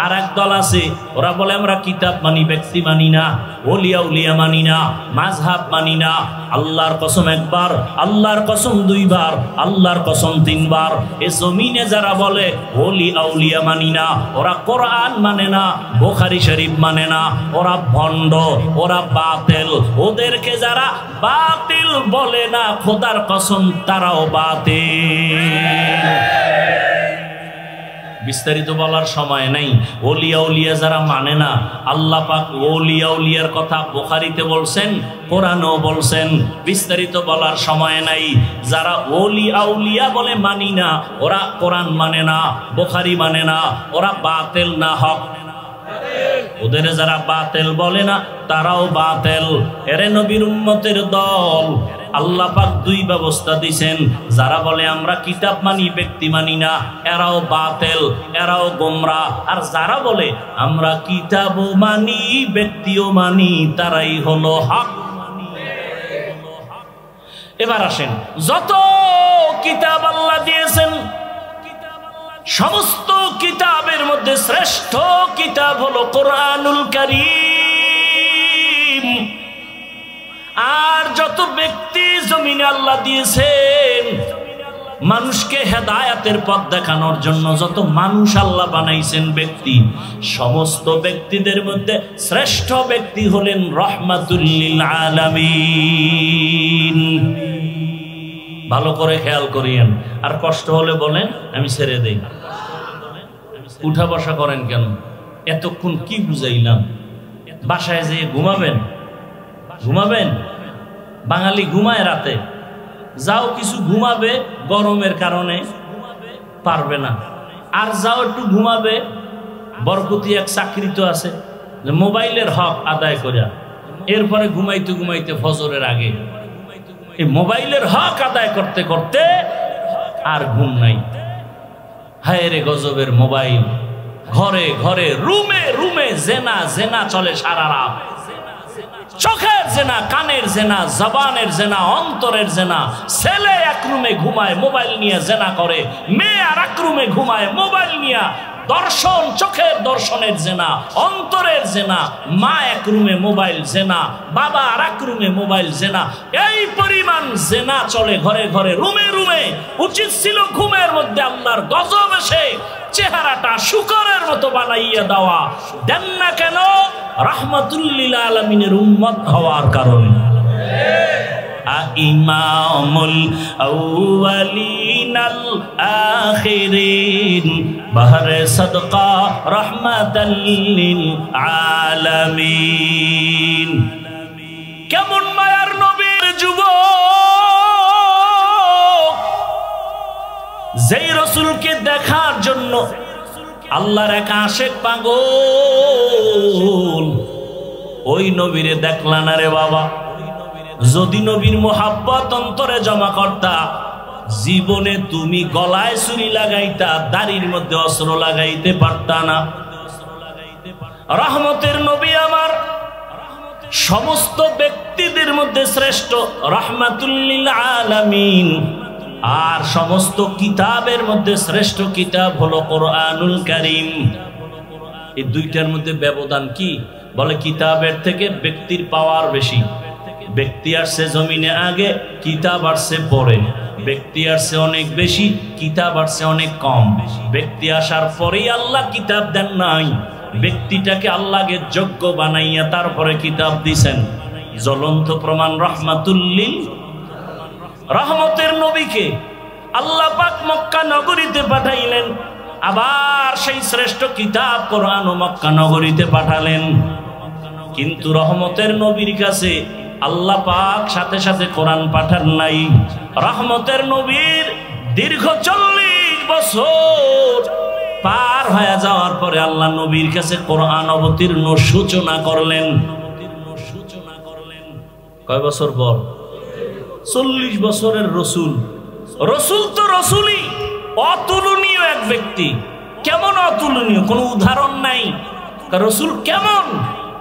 আর এক দল আছে ওরা বলে আমরা কিতাব মানি, ব্যক্তি মানি না, ওলিয়া উলিয়া মানি না, মাযহাব মানি না। আল্লাহর কসম একবার, আল্লাহর কসম 2 বার, আল্লাহর কসম 3 বার। এ জমিনে যারা বলে ওলি আউলিয়া মানি না, ওরা কোরআন মানে না, বুখারী শরীফ মানে না, ওরা ভণ্ড, ওরা বাতিল। ওদেরকে যারা বাতিল বলে না, খোদার কসম তারাও বাতিল। বিস্তারিত বলার সময় নাই। ওলিয়া উলিয়া যারা মানে না, আল্লাহ পাক ওলিয়া উলিয়ার কথা বুখারীতে বলছেন, কোরআনেও বলছেন। বিস্তারিত বলার সময় নাই। যারা ওলি আউলিয়া বলে মানি না, ওরা কোরআন মানে না, বুখারী মানে না, ওরা বাতিল না হক। ওদের যারা বাতিল বলে না তারাও বাতিল। এরে নবীর উম্মতের দল। আল্লাহ পাক 2 ব্যবস্থা দিয়েছেন। যারা বলে আমরা কিতাব মানি, ব্যক্তি মানি না, এরাও বাতিল, এরাও গোমরা। আর যারা বলে আমরা কিতাবও মানি, ব্যক্তিও মানি, তারাই হলো হক। এবার আসেন, যত কিতাব আল্লাহ দিয়েছেন সমস্ত কিতাবের মধ্যে শ্রেষ্ঠ কিতাব হলো কোরআনুল কারীম। আর যত ব্যক্তি জমিনে আল্লাহ দিয়েছেন মানুষকে হেদায়েতের পথ দেখানোর জন্য, যত মানুষ আল্লাহ বানাইছেন ব্যক্তি, সমস্ত ব্যক্তিদের মধ্যে শ্রেষ্ঠ ব্যক্তি হলেন রাহমাতুল লিল আলামিন। ভালো করে খেয়াল করিয়েন। আর কষ্ট হলে বলেন আমি ছেড়ে দেই। উঠা বসা করেন কেন? এতক্ষণ কি বুঝাইলাম? বাসায় যেয়ে ঘুমাবেন? ঘুমাবেন? বাঙালি ঘুমায় রাতে, যাও কিছু ঘুমাবে, গরমের কারণে পারবে না। আর যাও একটু ঘুমাবে, বরকতি এক চাকরি তো আছে, যে মোবাইলের হক আদায় করা, এরপরে ঘুমাইতে ঘুমাইতে ফজরের আগে এই মোবাইলের হক আদায় করতে করতে আর ঘুম নাই। হায় রে গজবের মোবাইল, ঘরে ঘরে রুমে রুমে জেনা জেনা চলে সারা রাত। চোখের জেনা, কানের জেনা, জবানের জেনা, অন্তরের জেনা। ছেলে এক রুমে ঘুমায় মোবাইল নিয়ে জেনা করে, মেয়ে আর এক রুমে ঘুমায় মোবাইল নিয়ে দর্শন, চোখের দর্শনের জেনা, অন্তরের জেনা। মা এক রুমে মোবাইল জেনা, বাবা আর এক রুমে মোবাইল জেনা। এই পরিমাণ জেনা চলে ঘরে ঘরে রুমে রুমে। উচিত ছিল ঘুমের মধ্যে আল্লাহর গজব এসে চেহারাটা শুকরের মতো বানাইয়া দেওয়া, দেন না কেন? রাহমাতুল লিল আলামিনের উম্মত হওয়ার কারণে। ইমামুল আউয়ালিনাল আখিরিন বাহরে সাদকা রাহমাতাল লিল আলামিন। কেমন মায়ার নবীর যুবক, যেই রাসূলকে দেখার জন্য আল্লাহর এক আশিক পাগল। ওই নবীরে দেখলা না রে বাবা? যদি নবীর মোহাব্বত অন্তরে জমা করতা, জীবনে তুমি গলায় ছুরি লাগাইতা, দাড়ির মধ্যে অস্ত্র লাগাইতে পারতা না। রহমতের নবী আমার সমস্ত ব্যক্তিদের মধ্যে শ্রেষ্ঠ, রাহমাতুল লিল আলামিন। আর সমস্ত কিতাবের মধ্যে শ্রেষ্ঠ কিতাব হলো কোরআনুল কারীম। এই দুইটার মধ্যে ব্যবধান কি? বলে কিতাবের থেকে ব্যক্তির পাওয়ার বেশি। ব্যক্তি আসছে জমিনে আগে, কিতাব আসছে পরে। ব্যক্তি আসছে অনেক বেশি, কিতাব আসছে অনেক কম। ব্যক্তি আসার পরেই আল্লাহ কিতাব দেন নাই, ব্যক্তিটাকে আল্লাহকে যোগ্য বানাইয়া তারপরে কিতাব দিছেন। জ্বলন্ত প্রমাণ রাহমাতুল লিল। রহমতের নবীকে আল্লাহ পাক মক্কা নগরীতে পাঠাইলেন, আবার সেই শ্রেষ্ঠ কিতাব কোরআন ও মক্কা নগরীতে পাঠালেন। কিন্তু রহমতের নবীর কাছে আল্লাহ পাক সাথে সাথে কোরআন পাঠান নাই। রহমতের নবীর দীর্ঘ 40 বছর পার হয়ে যাওয়ার পরে আল্লাহ নবীর কাছে কোরআন অবতীর্ণ সূচনা করলেন। কয় বছর পর? 40 বছরের রসুল। রসুল তো রসুলই, অতুলনীয় এক ব্যক্তি। কেমন অতুলনীয়? কোনো উদাহরণ নাই। রসুল কেমন?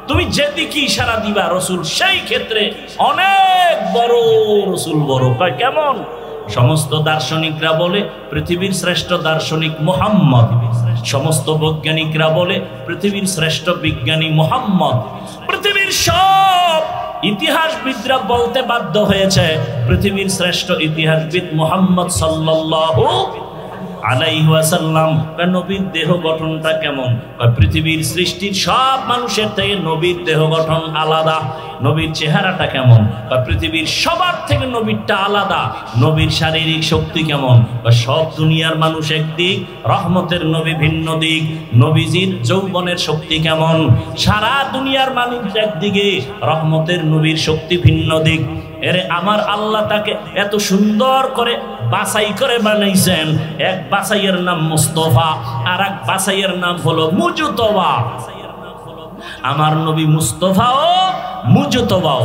তুমি যেদিকে ইশারা দিবা রসুল সেই ক্ষেত্রে অনেক বড়। রসুল বড়। কয় কেমন? সমস্ত দার্শনিকরা বলে পৃথিবীর শ্রেষ্ঠ দার্শনিক মুহাম্মদ। সমস্ত বৈজ্ঞানিকরা বলে পৃথিবীর শ্রেষ্ঠ বিজ্ঞানী মুহাম্মদ। পৃথিবীর সব ইতিহাসবিদরা বলতে বাধ্য হয়েছে পৃথিবীর শ্রেষ্ঠ ইতিহাসবিদ মুহাম্মদ সাল্লাল্লাহু আলাইহি ওয়াসাল্লাম। নবীর দেহ গঠনটা কেমন? পৃথিবীর সৃষ্টির সব মানুষের থেকে নবীর দেহ গঠন আলাদা। নবীর চেহারাটা কেমন? পৃথিবীর সবার থেকে নবীরটা আলাদা। নবীর শারীরিক শক্তি কেমন? সব দুনিয়ার মানুষ একদিক, রহমতের নবী ভিন্ন দিক। নবীজির যৌবনের শক্তি কেমন? সারা দুনিয়ার মানুষ একদিকে, রহমতের নবীর শক্তি ভিন্ন দিক। এরে আমার আল্লাহ তাকে এত সুন্দর করে বাছাই করে বানাইছেন। এক বাছাইয়ের নাম মুস্তাফা, আর এক বাছাইয়ের নাম হলো মুজতবা। আমার নবী মুস্তাফাও মুজতবাও।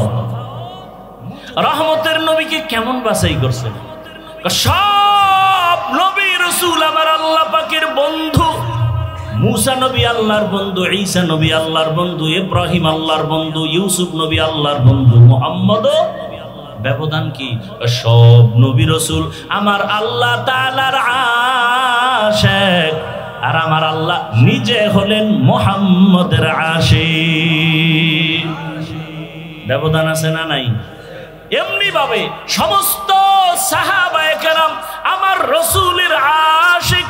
রহমতের নবীকে কেমন বাছাই করছেন? সব নবী রাসূল আমার আল্লাহ পাকের বন্ধু। মুসা নবী আল্লাহর বন্ধু, ঈসা নবী আল্লাহর বন্ধু, ইব্রাহিম আল্লাহর বন্ধু, ইউসুফ নবী আল্লাহর বন্ধু, মুহাম্মদও। ব্যবধান কি? সব নবী রাসূল আমার আল্লাহ তাআলার আশিক, আর আমার আল্লাহ নিজে হলেন মুহাম্মদের আশিক। ব্যবধান আছে না নাই? এমনি ভাবে সমস্ত সাহাবায়ে কেরাম আমার রাসূলের আশিক।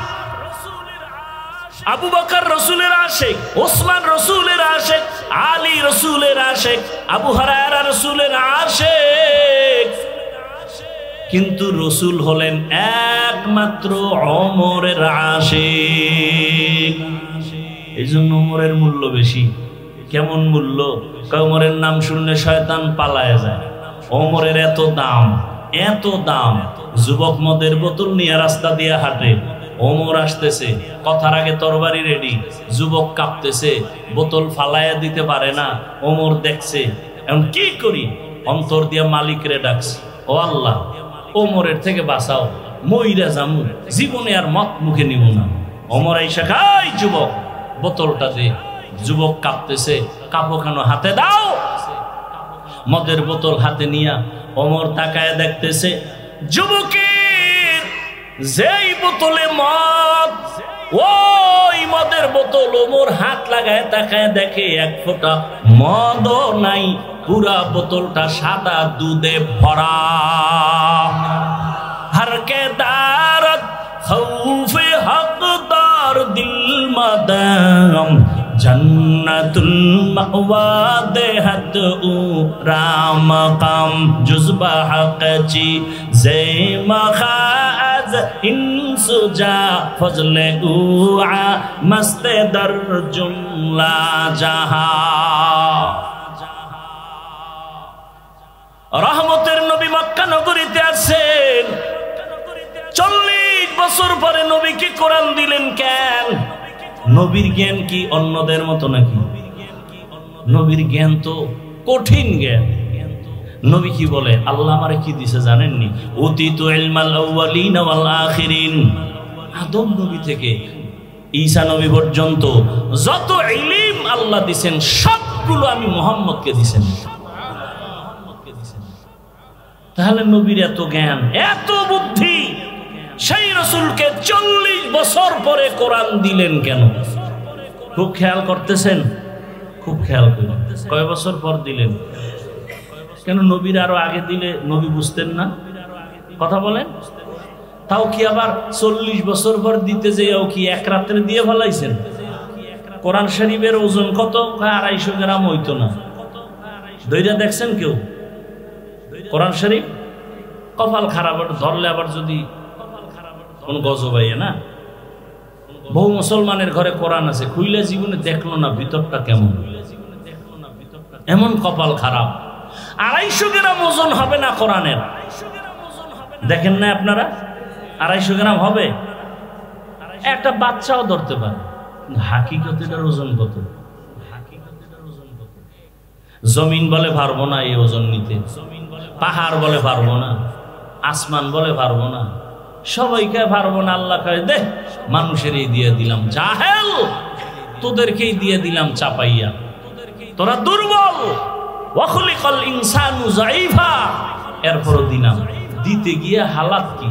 আবু বকর রাসূলের আশিক, ওসমান রাসূলের আশিক, আলী রাসূলের আশিক, আবু হুরায়রা রাসূলের আশিক। কিন্তু রাসূল হলেন একমাত্র ওমরের আশিক। এইজন্য ওমরের মূল্য বেশি। কেমন মূল্য? ওমরের নাম শুনলে শয়তান পালায় যায়। ওমরের এত দাম, এত দাম। যুবক মদের বোতল নিয়ে রাস্তা দিয়ে হাঁটে, ওমর আসতেছে, কথার আগে তরবারি রেডি, যুবক কাঁপতেছে, বোতল ফালাইয়া দিতে পারে না। ওমর দেখছে, এখন কি করি? অন্তর দিয়া মালিক রে ডাকছে, ও আল্লাহ, ওমরের থেকে বাঁচাও, মইরা জামু, জীবনে আর মত মুখে নিব না। ওমর আইসা খাই, যুবক বোতলটা দে। যুবক কাঁপতেছে, কাঁপো কেন, হাতে দাও। মদের বোতল হাতে নিয়া ওমর তাকায় দেখতেছে, যুবকের যেই বোতলে মদ, ওই মদের বোতল। ওমর হাত লাগায় তাকায় দেখে এক ফোঁটা মদও নাই, পুরা বোতলটা সাদা দুধে ভরা। হরকে দারত খৌফে হকদার দিল মাদাম, জন্নতুল মাওয়া দেহত উ রাম কাম, জুজবা হকচি জে মখাজ ইনসুজা ফজলে উআ মস্তে দর জুমলা জাহা। রহমতের নবী মক্কা নগরীতে আসেন, 40 বছর পরে নবীকে কোরআন দিলেন কেন? নবীর জ্ঞান কি অন্যদের মতো নাকি? নবীর জ্ঞান তো কঠিন জ্ঞান। নবী কি বলে, আল্লাহ আমারে কি দিছে জানেননি? উতিতু ইলমাল আউয়ালিন ওয়াল আখিরিন। আদম নবী থেকে ঈসা নবী পর্যন্ত যত ইলম আল্লাহ দিবেন সবগুলো আমি মুহাম্মদকে দিবেন। তাহলে নবীর এত জ্ঞান, এত বুদ্ধি, সেই রাসূলকে 40 বছর পরে কোরআন দিলেন কেন? খুব খেয়াল করতেছেন? খুব খেয়াল করুন, কয় বছর পর দিলেন? কেন নবীর আরো আগে দিলে নবী বুঝতেন না? কথা বলেন। তাও কি আবার 40 বছর পর দিতে যেও কি এক রাত্রে দিয়ে ফেলাইছেন? কোরআন শরীফের ওজন কত? 250 গ্রাম হইতো না। দইরা দেখছেন কেউ কোরআন শরীফ? কপাল খারাপ ধরলে আবার যদি কোন গজবাইয়ে না। বহু মুসলমানের ঘরে কোরআন আছে, খুইলে জীবনে দেখলো না ভিতরটা কেমন। এমন কপাল খারাপ। 250 গ্রাম ওজন হবে না কোরআনের। দেখেন না আপনারা? 250 গ্রাম হবে? একটা বাচ্চাও ধরতে পারে। হাকিকতের ওজন কত? জমিন বলে পারবো না এই ওজন নিতে, পাহাড় বলে পারবো না, আসমান বলে পারবো না, সবাইকে পারবো না। আল্লাহ কয় দে মানুষেরই দিয়ে দিলাম, জাহেল তোদেরকেই দিয়ে দিলাম চাপাইয়া, তোরা দুর্বল। ওয়াখলিকাল ইনসানু যায়ীফা, এরপরও দিলাম। দিতে গিয়ে হালাত কি?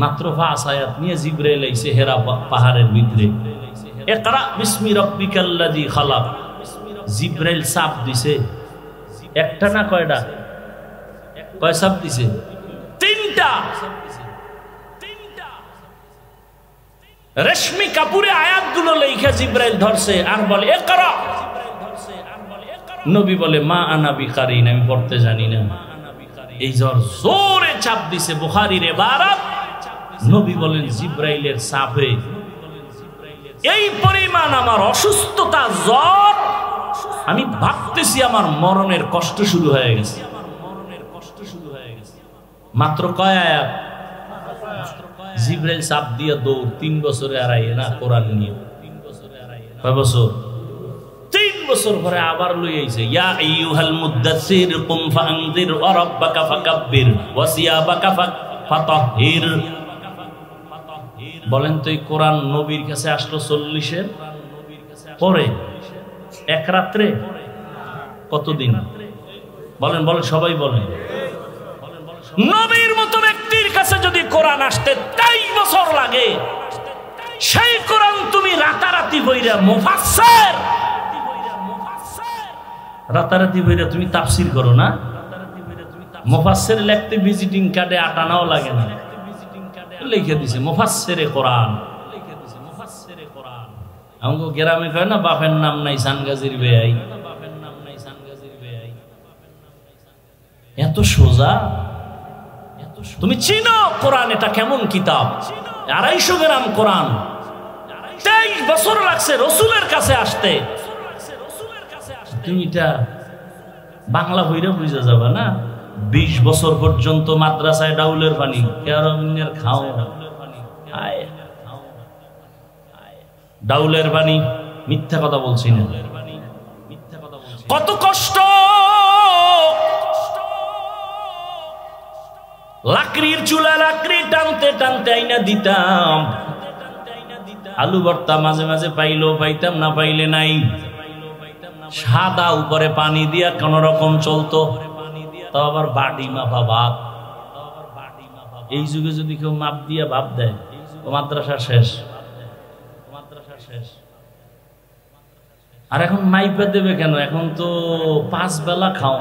মাত্র 5 আয়াত নিয়ে জিবরাইল আইছে হেরা পাহাড়ের ভিতরে। ইকরা বিসমি রাব্বিকাল্লাযী খালাক। জিবরাইল সাপ দিছে, একটা না কয়টা? কয় সাপ দিছে? 3টা। রেশমি কাপুরে আয়াতগুলো লেখা জিবরাইল ধরছে আর বলে ইকরা। নবী বলে মা আনা বিকারিন, আমি পড়তে জানি না। এই জোরে চাপ দিছে। বুখারীর ইবারত, নবী বলেন জিবরাইলের চাপে এই পরিমাণ আমার অসুস্থতা, জ্বর, আমি ভাবতেছি আমার মরণের কষ্ট শুরু হয়ে গেছে। মাত্র কয় আয়াত? জিবরাইল চাপ দিয়ে দৌড়। 3 বছরে আড়াইয়ে না কোরআন নিয়ে। কয় বছর? 3 বছর পরে আবার লই আইছে। ইয়া আইয়ুহাল মুদ্দাসসির কুম ফাআনযির ওয়া রাব্বাকা ফাকাব্বির ওয়া সিয়াবাকা ফাতাহহির। বলেন তো এই কোরআন নবীর কাছে আসলো 40-এর পরে, এক রাত্রে? কতদিন? বলেন বলেন, সবাই বলেন। নবীর মতো ব্যক্তির কাছে যদি কোরআন আসতে 23 বছর লাগে, সেই কোরআন তুমি রাতারাতি বইরা মুফাসসির, রাতারাতি বইরা তুমি তাফসীর করো না? মুফাসসির লিখতে ভিজিটিং কার্ডে 8 আনাও লাগে না, লিখে দিছে মুফাসসিরে কোরআন। আমগো গ্রামে কয় না বাপের নাম নাই সানগাজির বেয়াই। এত সোজা। তুমি চিনো কোরআন এটা কেমন কিতাব? 250 গ্রাম কোরআন, 23 বছর লাগছে রসুলের কাছে আসতে। তুমি এটা বাংলা বইরা বুঝে যাবা না? 20 বছর পর্যন্ত মাদ্রাসায় ডাউলের পানি কেরামের খাও, ডাউলের পানি, মিথ্যা কথা বলছি না। কত কষ্ট, লাকড়ির চুলা লাকড়ি টানতে টানতে আইনা দিতাম, আলু ভর্তা মাঝে মাঝে পাইলেও পাইতাম, না পাইলে নাই। সাদা উপরে পানি দিয়া কোন রকম চলতো, তাও আবার বাটি মাপা ভাত। এই যুগে যদি কেউ মাপ দিয়া ভাব দেয়, ও মাদ্রাসা শেষ। আর এখন মাইপা দেবে কেন? এখন তো 5 বেলা খাও,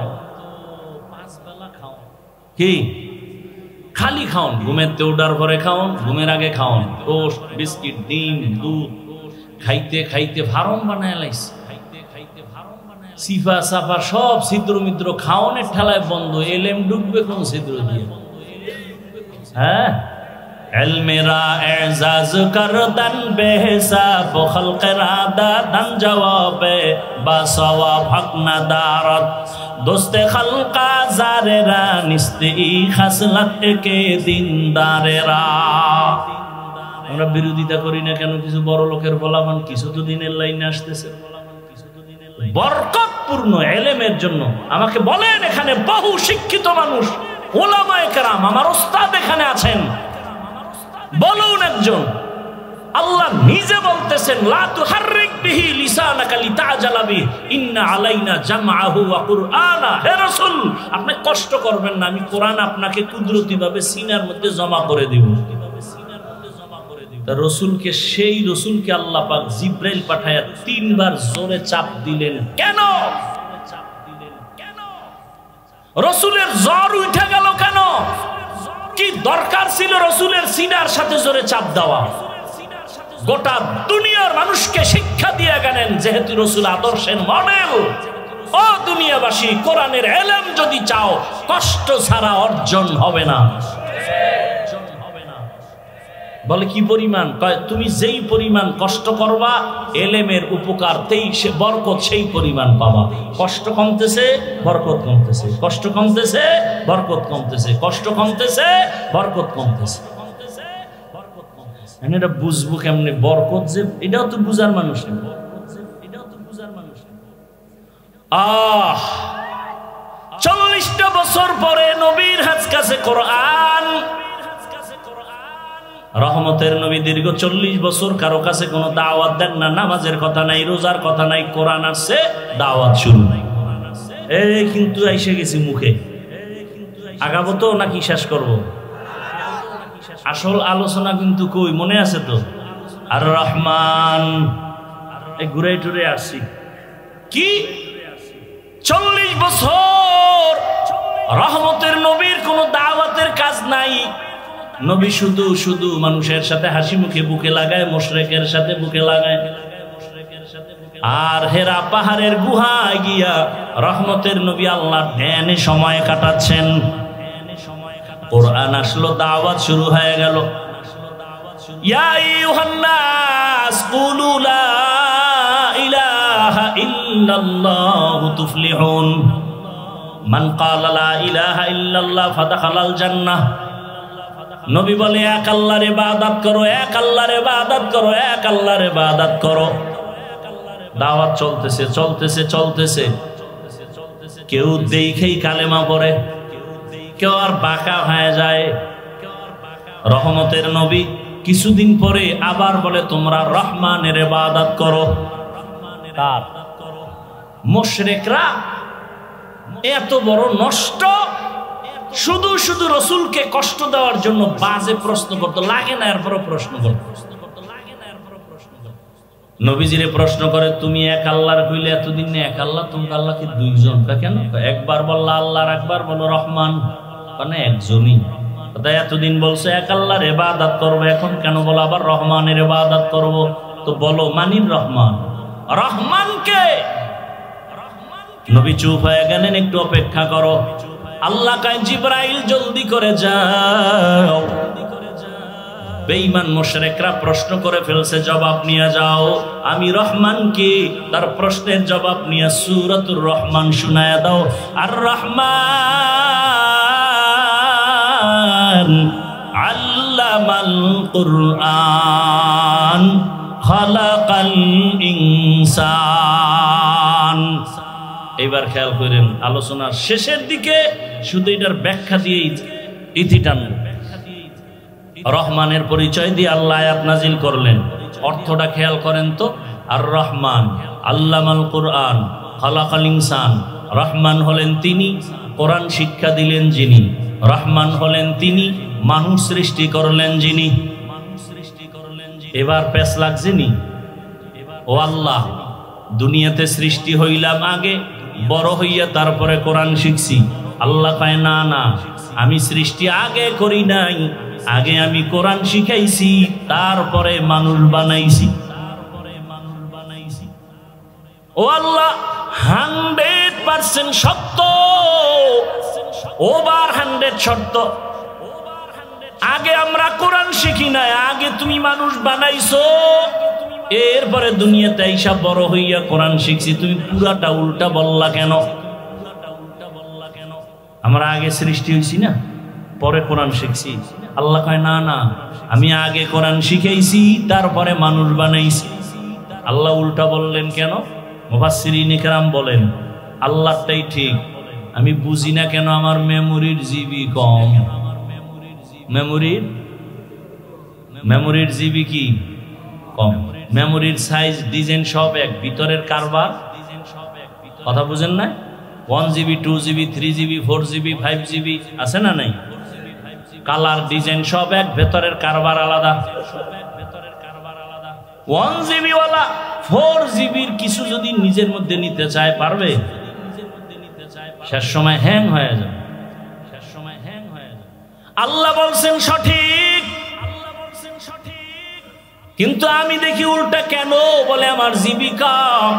কি খালি খাওন, ঘুমের উঠার পরে খাওন, ঘুমের আগে খাওন, টোস্ট বিস্কিট ডিম দুধ খাইতে খাইতে ফার্ম বানায় লাইছে। সিফা সাফা সব ছিদ্র মিদ্র খাওনের ঠেলায় বন্ধ। এলেম ডুববে কোন ছিদ্র দিয়ে? হ্যাঁ, এলমেরা এজাজ করদান বেহিসাব খলকেরা দাদান জবাবে বাসওয়া ভাগনা দারত দোস্তে খলকা জারেরা নিস্তে খাসলাত কে দিনদারেরা। আমরা বিরোধিতা করি না কেন? কিছু বড় লোকের বলামান কিছু তো দিনের লাইনে আসতেছে, বরকতপূর্ণ এলেমের জন্য। আমাকে বলেন, এখানে বহু শিক্ষিত মানুষ, ওলামায়ে কেরাম, আমার ওস্তাদ এখানে আছেন, বলুন একজন। আল্লাহ নিজে বলতেছেন, লা তুহাররিক বিহি লিসানাকা লিতাজালা বিহি ইন্না আলাইনা জামআহু ওয়া কুরআনা। হে রাসূল, আপনি কষ্ট করবেন না, আমি কোরআন আপনাকে কুদরতিভাবে সিনার মধ্যে জমা করে দিব। তা রসুলকে, সেই রসুলকে আল্লাহ পাক জিব্রাইল পাঠায়া 3 বার জোরে চাপ দিলেন। কেন? রসুলের জ্বর উঠে গেল কেন? কি দরকার ছিল রসুলের সিনার সাথে জোরে চাপ দেওয়া? গোটা দুনিয়ার মানুষকে শিক্ষা দিয়ে গেলেন, যেহেতু রসুল আদর্শের মডেল। ও দুনিয়াবাসী, কোরআনের এলেম যদি চাও, কষ্ট ছাড়া অর্জন হবে না। বলে কি পরিমাণ? তুমি যেই পরিমাণ কষ্ট করবা, এলেমের উপকার বরকত সেই পরিমাণ পাবা। কষ্ট কমতেছে, বরকত কমতেছে, কষ্ট কমতেছে, বরকত কমতেছে, কষ্ট কমতেছে, বরকত কমতেছে। এটা বুঝবো কেমনে বরকত? যে এটাও তো বুঝার মানুষ নেই। 40টা বছর পরে নবীর হাত কাছে কোরআন। রহমতের নবী দীর্ঘ 40 বছর কারো কাছে কোনো দাওয়াত দেন না, নামাজের কথা নাই, রোজার কথা নাই, কোরআন আসছে, দাওয়াত শুরু নাই। কিন্তু এসে গেছি মুখে, আগাবো তো নাকি শেষ করব? আসল আলোচনা কিন্তু কই মনে আছে তো? আর রহমান ঘুরে টুরে আসছি কি 40 বছর রহমতের নবীর কোনো দাওয়াতের কাজ নাই। নবী শুধু শুধু মানুষের সাথে হাসি মুখে বুকে লাগায়, মুশরিকের সাথে বুকে লাগায়। আর হেরা পাহাড়ের গুহায় গিয়া রহমতের নবী আল্লাহর ধ্যানে সময় কাটাচ্ছেন। কোরআন আসলো, দাওয়াত শুরু হয়ে গেল। ইয়া আইয়ুহান নাস কুলু লা ইলাহা ইল্লাল্লাহু তুফলিহুন মান ক্বালা লা ইলাহা ইল্লাল্লাহ ফাদাখালাল জান্নাহ। নবী বলে, এক আল্লাহর ইবাদত করো, এক আল্লাহর ইবাদত করো, এক আল্লাহর ইবাদত করো। দাওয়াত চলতেছে চলতেছে চলতেছে। কেউ দেখেই কালেমা পড়ে, কেউ আর বাঁকা হয়ে যায়। রহমতের নবী কিছুদিন পরে আবার বলে, তোমরা রহমানের ইবাদত করো। কার? মুশরিকরা এত বড় নষ্ট, শুধু শুধু রসুলকে কষ্ট দেওয়ার জন্য বাজে প্রশ্ন করতো, লাগে না এরপরও প্রশ্ন করতো। নবীজিরে প্রশ্ন করে, তুমি এক আল্লাহর কইলে এতদিন না এক আল্লাহ, তুমি আল্লাহকে 2 জন কেন? একবার বললা আল্লাহর, একবার বলো রহমান, মানে একজনই। তাই এতদিন বলছো এক আল্লাহর ইবাদত করবো, এখন কেন বলো আবার রহমানের ইবাদত করবো? তো বলো মানির রহমান, রহমানকে। নবী চুপ হয়ে গেলেন, একটু অপেক্ষা করো। আল্লাহ কয়, জিবরাইল জলদি করে যাও, বেঈমান মুশরিকরা প্রশ্ন করে ফেলছে, জবাব নিয়ে যাও। আমি রহমানকে তার প্রশ্নের জবাব নিয়ে সূরাতুর রহমান শোনায়া দাও। আর রহমান আল্লামাল কুরআন খালাকাল ইনসান। এবার খেয়াল করেন, আলোচনার শেষের দিকে শুধু এটার ব্যাখ্যা দিয়ে ইতি টানব। রহমানের পরিচয় দিয়ে আল্লাহ আয়াত নাজিল করলেন, অর্থটা খেয়াল করেন তো। আর রহমান আল্লামাল কুরআন খালাকাল ইনসান। রহমান হলেন তিনি, কোরআন শিক্ষা দিলেন যিনি। রহমান হলেন তিনি, মানুষ সৃষ্টি করলেন যিনি। এবার পেশ লাগছে নি, ও আল্লাহ দুনিয়াতে সৃষ্টি হইলাম আগে, বড় হইয়া তারপরে কোরআন শিখছি। আল্লাহ কয় না না, আমি সৃষ্টি আগে করি নাই, আগে আমি কোরআন শিখাইছি, তারপরে মানুষ বানাইছি। ও আল্লাহ 100% সত্য, ওভার 100 সত্য। আগে আমরা কোরআন শিখি নাই, আগে তুমি মানুষ বানাইছো, এরপরে দুনিয়াতে আইসা বড় হইয়া কোরআন শিখছি। তুমি পুরাটা উল্টা বললা কেন? আমরা আগে সৃষ্টি হইছি না, পরে কোরআন শিখছি। আল্লাহ কয় না না, আমি আগে কোরআন শিখাইছি, তারপরে মানুষ বানাইছি। আল্লাহ উল্টা বললেন কেন? মুফাসসিরিনে কেরাম বলেন, আল্লাহটাই ঠিক, আমি বুঝি না কেন আমার মেমোরির জিবি কম। মেমোরির জিবি কি কম? মেমোরির সাইজ ডিজাইন সব এক, ভিতরের কারবার কথা বুঝেন না? 1GB 2GB 3GB 4GB 5GB আছে না নাই? কালার ডিজাইন সব এক, ভেতরের কারবার আলাদা। 1GB ওয়ালা 4GBর কিছু যদি নিজের মধ্যে নিতে চায় পারবে? শেষ সময় হ্যাং হয়ে যাবে। আল্লাহ বলছেন সঠিক, কিন্তু আমি দেখি উল্টা কেন বলে আমার জিবি কম।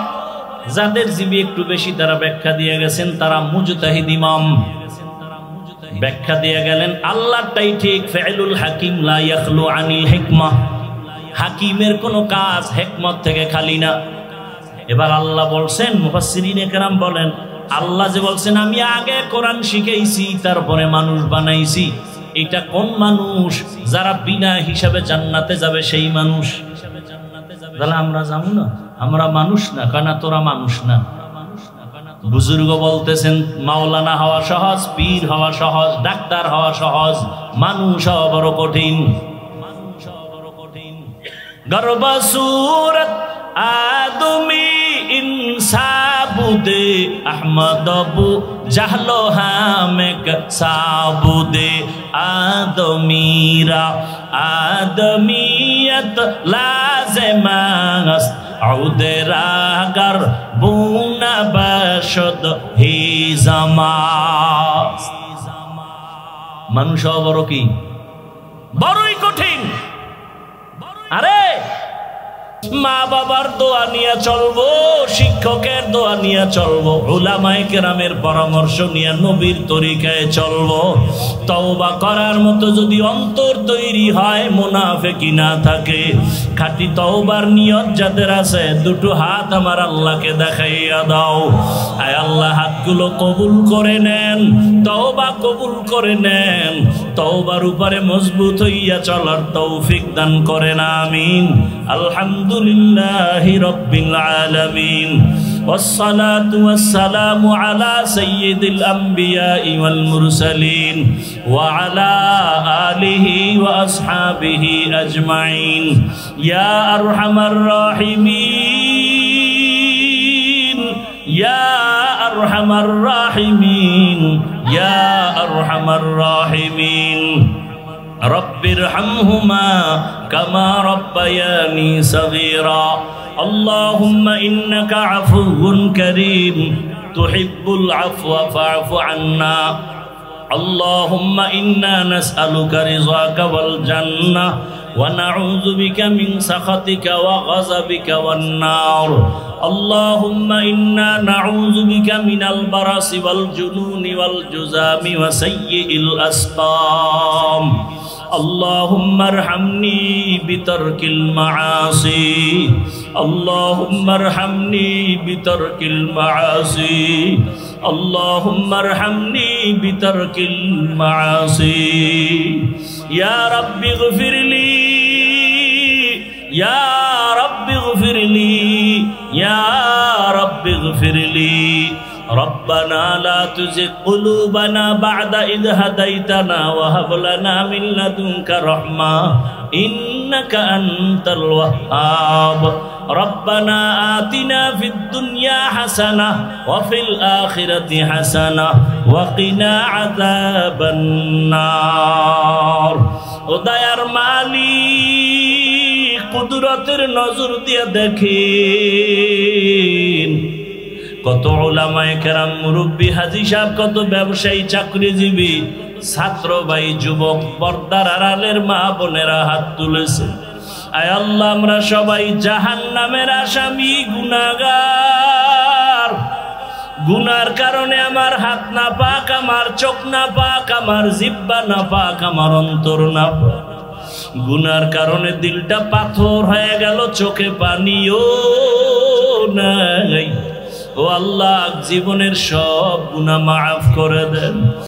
যাদের জিবি একটু বেশি তারা ব্যাখ্যা দিয়ে গেছেন, তারা মুজতাহিদ ইমাম ব্যাখ্যা দিয়ে গেলেন আল্লাহটাই ঠিক। ফাইলুল হাকিম লা ইয়াখলু আনিল হিকমাহ, হাকিমের কোনো কাজ হিকমত থেকে খালি না। এবার আল্লাহ বলছেন, মুফাসসিরিনে কেরাম বলেন, আল্লাহ যে বলছেন আমি আগে কোরআন শিখাইছি তারপরে মানুষ বানাইছি, এটা কোন মানুষ? যারা বিনা হিসাবে জান্নাতে যাবে সেই মানুষ। তাহলে আমরা যাবো না? আমরা মানুষ না? কানা তোরা মানুষ না? বুজুর্গ বলতেছেন মাওলানা হওয়া সহজ, পীর হওয়া সহজ, ডাক্তার হওয়া সহজ, মানুষ হওয়া বড় কঠিন। গর্বা সূরত আদমি ইনসাবুদে আহমদ আবু জাহলো হামেক সাবুদে আদমিরা আদমিয়ত লাজেমাস আউদেরাগার বুনা বাশদ হি জামাস। মানুষ হওয়া বড় কি? বড়ই কঠিন। আরে মা বাবার দোয়া নিয়ে চলবো, শিক্ষকের দোয়া নিয়ে চলবো, উলামায়ে কেরামের পরামর্শ নিয়ে নবীর তরিকায় চলবো। তওবা করার মতো যদি অন্তর তৈরি হয়, মুনাফিকি না থাকে, খাঁটি তওবার নিয়ত যাদের আছে, দুটো হাত আমার আল্লাহকে দেখাইয়া দাও। আয় আল্লাহ, হাতগুলো কবুল করে নেন, তওবা কবুল করে নেন, তওবার উপরে মজবুত হইয়া চলার তৌফিক দান করেন, আমিন। আলহামদুলিল্লাহি রাব্বিল আলামিন, والصلاة والسلام على سيد الأنبياء والمرسلين وعلى آله وأصحابه أجمعين يا أرحم الراحمين يا أرحم الراحمين يا أرحم الراحمين رب ارحمهما كما ربياني صغيرا اللهم إنك عفو كريم تحب العفو فاعف عنا اللهم إنا نسألك رضاك والجنة ونعوذ بك من سخطك وغضبك والنار اللهم إنا نعوذ بك من البرص والجنون والجذام وسيء الأسقام আল্লাহুম্মা আরহামনি বিতারকিল মাআসি আল্লাহুম্মা আরহামনি বিতারকিল মাআসি আল্লাহুম্মা আরহামনি বিতারকিল মাআসি ইয়া রাব্বি ইগফিরলি ইয়া রাব্বি ইগফিরলি ইয়া রাব্বি ইগফিরলি ربنا لا تزغ قلوبنا بعد إذ هديتنا وهب لنا من لدنك رحمة إنك أنت الوهاب ربنا آتنا في الدنيا حسنة وفي الآخرة حسنة وقنا عذاب النار ودير مالك قدرتের নজর দিয়ে দেখেন কত উলামায়ে কেরাম মুরব্বি হাজী সাহেব কত ব্যবসায়ী চাকরিজীবী ছাত্র ভাই যুবক পর্দার আড়ালের মা বোনেরা হাত তুলেছে আয় আল্লাহ আমরা সবাই জাহান্নামের আসামি গুনাহগার গুনার কারণে আমার হাত না পাক আমার চোখ না পাক আমার জিহ্বা না পাক আমার অন্তর না পাক গুনার কারণে দিলটা পাথর হয়ে গেল চোখে পানিও নাই ও আল্লাহ জীবনের সব গুনাহ মাফ করে দেন।